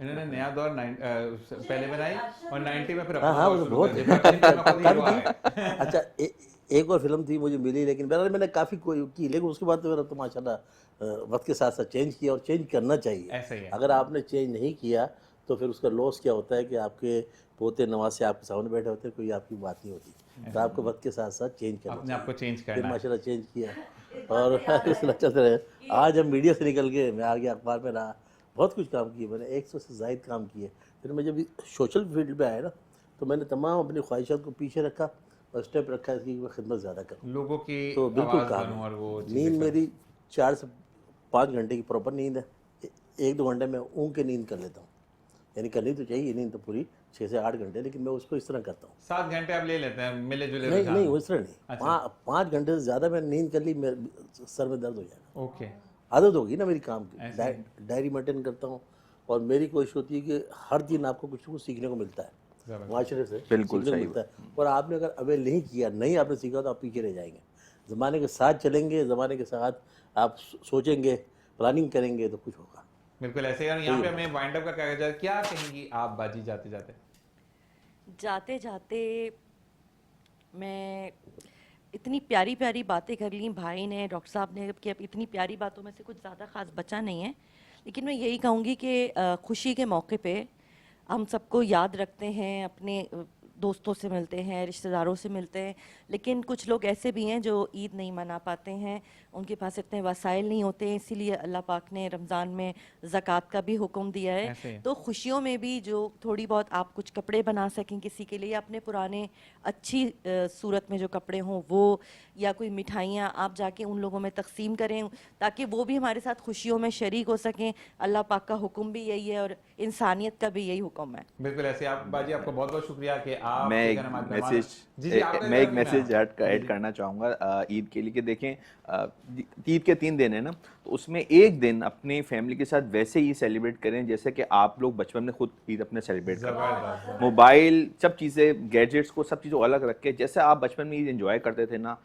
इन्होंने नया दौर पहले बनाई और 90 में फिर हाँ अपना हाँ, दौर वो शुरू बहुत कर दिया। फिर 90 में खुद हीरो आ गए। अच्छा एक और फिल्म थी मुझे मिली, लेकिन बहरहाल मैंने काफ़ी कोई की, लेकिन उसके बाद तो मेरा तो माशाल्लाह वक्त के साथ साथ चेंज किया, और चेंज करना चाहिए। ऐसा ही है। अगर आपने चेंज नहीं किया तो फिर उसका लॉस क्या होता है कि आपके पोते नवासे आपके सामने बैठे होते हैं, कोई आपकी बात नहीं होती। तो आपको वक्त के साथ साथ चेंज करना अपने आप को चेंज फिर करना है। माशाल्लाह चेंज किया और चलते रहे। आज हम मीडिया से निकल के मैं आ गया, अखबार में रहा, बहुत कुछ काम किए मैंने, 100 से ज़ायद काम किए। फिर मैं जब सोशल फील्ड पे आया ना, तो मैंने तमाम अपनी ख्वाहिशात को पीछे रखा और स्टेप रखा इसकी कि मैं खिदमत ज़्यादा करूँ। लोगों की तो बिल्कुल आवाज़ काम बनूं और वो है। चीज़ें नींद करूं। मेरी 4 से 5 घंटे की प्रॉपर नींद है। 1-2 घंटे में ऊँग के नींद कर लेता हूँ, यानी करनी तो चाहिए नींद तो पूरी 6 से 8 घंटे, लेकिन मैं उसको इस तरह करता हूँ। 7 घंटे आप ले लेते हैं मिले जुले नहीं रुझान। नहीं, उस तरह नहीं, अच्छा। 5 घंटे से ज़्यादा मैं नींद कर ली, मेरे सर में दर्द हो जाएगा। ओके। आदत होगी ना मेरी काम की। ऐसे ही। डायरी मेंटेन करता हूँ, और मेरी कोशिश होती है कि हर दिन आपको कुछ ना कुछ सीखने को मिलता है, जबरदस्त। माशरे से बिल्कुल सीखने को सही मिलता है। और आपने अगर अवेल नहीं किया, नहीं आपने सीखा, तो आप पीछे रह जाएंगे। ज़माने के साथ चलेंगे, ज़माने के साथ आप सोचेंगे, प्लानिंग करेंगे, तो कुछ होगा। बिल्कुल ऐसे ही। और यहाँ पे हमें वाइंड अप का क्या कहना, क्या कहेंगी आप बाजी जाते जाते? जाते जाते मैं इतनी प्यारी प्यारी बातें कर ली भाई ने, डॉक्टर साहब ने, कि अब इतनी प्यारी बातों में से कुछ ज़्यादा ख़ास बचा नहीं है। लेकिन मैं यही कहूँगी कि खुशी के मौके पे हम सबको याद रखते हैं, अपने दोस्तों से मिलते हैं, रिश्तेदारों से मिलते हैं, लेकिन कुछ लोग ऐसे भी हैं जो ईद नहीं मना पाते हैं, उनके पास इतने वसाइल नहीं होते हैं, इसीलिए अल्लाह पाक ने रमज़ान में ज़कात का भी हुक्म दिया ऐसे है। ही। तो खुशियों में भी जो थोड़ी बहुत आप कुछ कपड़े बना सकें किसी के लिए, या अपने पुराने अच्छी सूरत में जो कपड़े हों वो, या कोई मिठाइयाँ आप जाके उन लोगों में तकसीम करें, ताकि वो भी हमारे साथ खुशियों में शरीक हो सकें। अल्लाह पाक का हुक्म भी यही है और इंसानियत का भी यही हुक्म है। बिल्कुल ऐसे। आप बाजी, आपको बहुत बहुत शुक्रिया कि आप मैं के एक घर हमारे मेहमान। मैसेज जी जी, आपका मैं घर एक भी मैसेज मेहमान। ऐड करना चाहूँगा ईद के लिए कि देखें, ईद के 3 दिन है ना, तो उसमें एक दिन अपनी फैमिली के साथ वैसे ही सेलिब्रेट करें जैसे कि आप लोग बचपन में खुद ईद अपने सेलिब्रेट करते हैं। जबरदस्त। मोबाइल, सब चीज़ें, गैजेट्स को, सब चीज़ों को अलग रख के जैसे आप बचपन में ईद एंजॉय करते थे ना,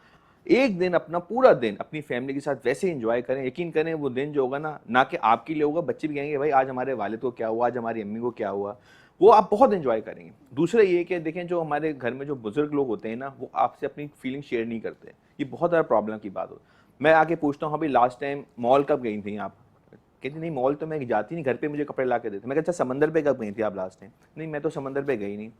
एक दिन अपना पूरा दिन अपनी फैमिली के साथ वैसे ही एंजॉय करें। यकीन करें वो दिन जो होगा ना कि आपके लिए होगा, बच्चे भी कहेंगे भाई आज हमारे वालिद को क्या हुआ, आज हमारी अम्मी को क्या हुआ, वो आप बहुत एंजॉय करेंगे। दूसरा ये कि देखें, जो हमारे घर में जो बुजुर्ग लोग होते हैं ना, वो आपसे अपनी फीलिंग शेयर नहीं करते। ये बहुत ज़्यादा प्रॉब्लम की बात हो। मैं आके पूछता हूँ, अभी लास्ट टाइम मॉल कब गई थी आप? कहती नहीं, मॉल तो मैं जाती नहीं, घर पे मुझे कपड़े ला के देते। मैं कहता समंदर पे कब गई थी आप लास्ट टाइम? नहीं, मैं तो समंदर पे गई नहीं।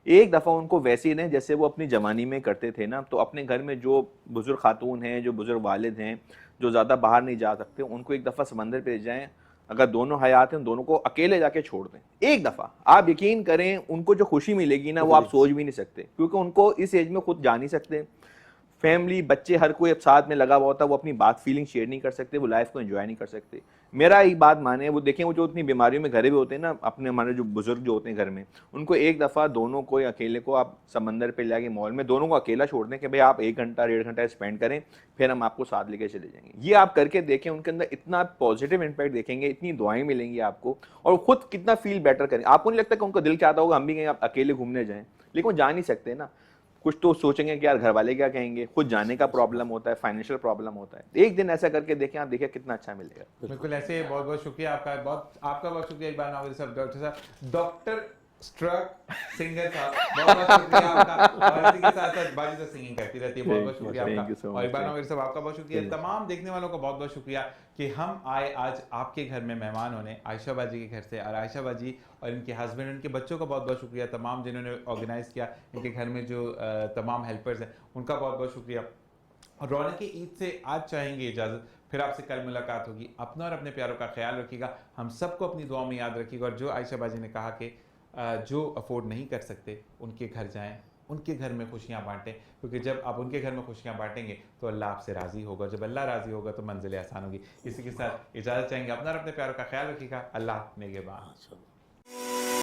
एक दफ़ा उनको वैसे ही नहीं जैसे वो अपनी जवानी में करते थे ना, तो अपने घर में जो बुजुर्ग खातून हैं, जो बुजुर्ग वालिद हैं, जो ज़्यादा बाहर नहीं जा सकते, उनको एक दफ़ा समंदर पे ले जाएं। अगर दोनों हयात हैं, उन दोनों को अकेले जाके छोड़ दें एक दफ़ा। आप यकीन करें, उनको जो खुशी मिलेगी ना, वो आप सोच भी नहीं सकते, क्योंकि उनको इस एज में खुद जा नहीं सकते। फैमिली, बच्चे, हर कोई अब साथ में लगा हुआ होता है, वो अपनी बात, फीलिंग शेयर नहीं कर सकते, वो लाइफ को एंजॉय नहीं कर सकते। मेरा एक बात माने, वो देखें, वो जो इतनी बीमारियों में घरे भी होते हैं ना, अपने हमारे जो बुजुर्ग जो होते हैं घर में, उनको एक दफ़ा दोनों को, अकेले को आप समंदर पे ले, मॉल में दोनों को अकेला छोड़ दें कि भाई आप 1 घंटा 1.5 घंटा स्पेंड करें, फिर हम आपको साथ लेके चले जाएंगे। ये आप करके देखें, उनके अंदर इतना पॉजिटिव इम्पैक्ट देखेंगे, इतनी दुआएं मिलेंगी आपको, और खुद कितना फील बेटर करें। आपको नहीं लगता कि उनको दिल चाहता होगा हम भी कहीं आप अकेले घूमने जाएं, लेकिन वो जा नहीं सकते ना। कुछ तो सोचेंगे कि यार घर वाले क्या कहेंगे, खुद जाने का प्रॉब्लम होता है, फाइनेंशियल प्रॉब्लम होता है। एक दिन ऐसा करके देखें, आप देखिए कितना अच्छा मिलेगा। बिल्कुल ऐसे। बहुत बहुत शुक्रिया आपका, आपका बहुत शुक्रिया इकबाल नावरी साहब, डॉक्टर साहब, डॉक्टर स्ट्रक सिंगर साहब, बहुत बहुत शुक्रिया आपका। और इसी के साथ साथ बाजी तो सिंगिंग करती रहती है। बहुत बहुत शुक्रिया Thank you आपका। so much. और इकबाल नावरी साहब, आपका बहुत शुक्रिया। तमाम देखने वालों का बहुत बहुत शुक्रिया कि हम आए आज आपके घर में मेहमान होने, आयशा बाजी के घर से। और आयशा बाजी और इनके हस्बैंड, उनके बच्चों का बहुत बहुत शुक्रिया। तमाम जिन्होंने ऑर्गेनाइज़ किया, इनके घर में जो तमाम हेल्पर्स हैं, उनका बहुत बहुत शुक्रिया। और रौनक ईद से आज चाहेंगे इजाज़त, फिर आपसे कल मुलाकात होगी। अपना और अपने प्यारों का ख्याल रखिएगा, हम सबको अपनी दुआ में याद रखिएगा। और जो आयशा बाजी ने कहा कि जो अफोर्ड नहीं कर सकते, उनके घर जाएं, उनके घर में खुशियां बांटें, क्योंकि जब आप उनके घर में खुशियां बांटेंगे तो अल्लाह आपसे राज़ी होगा। जब अल्लाह राज़ी होगा तो मंजिलें आसान होगी। इसी के साथ इजाज़त चाहेंगे। अपना और अपने प्यारों का ख्याल रखिएगा। अल्लाह नेगेबान।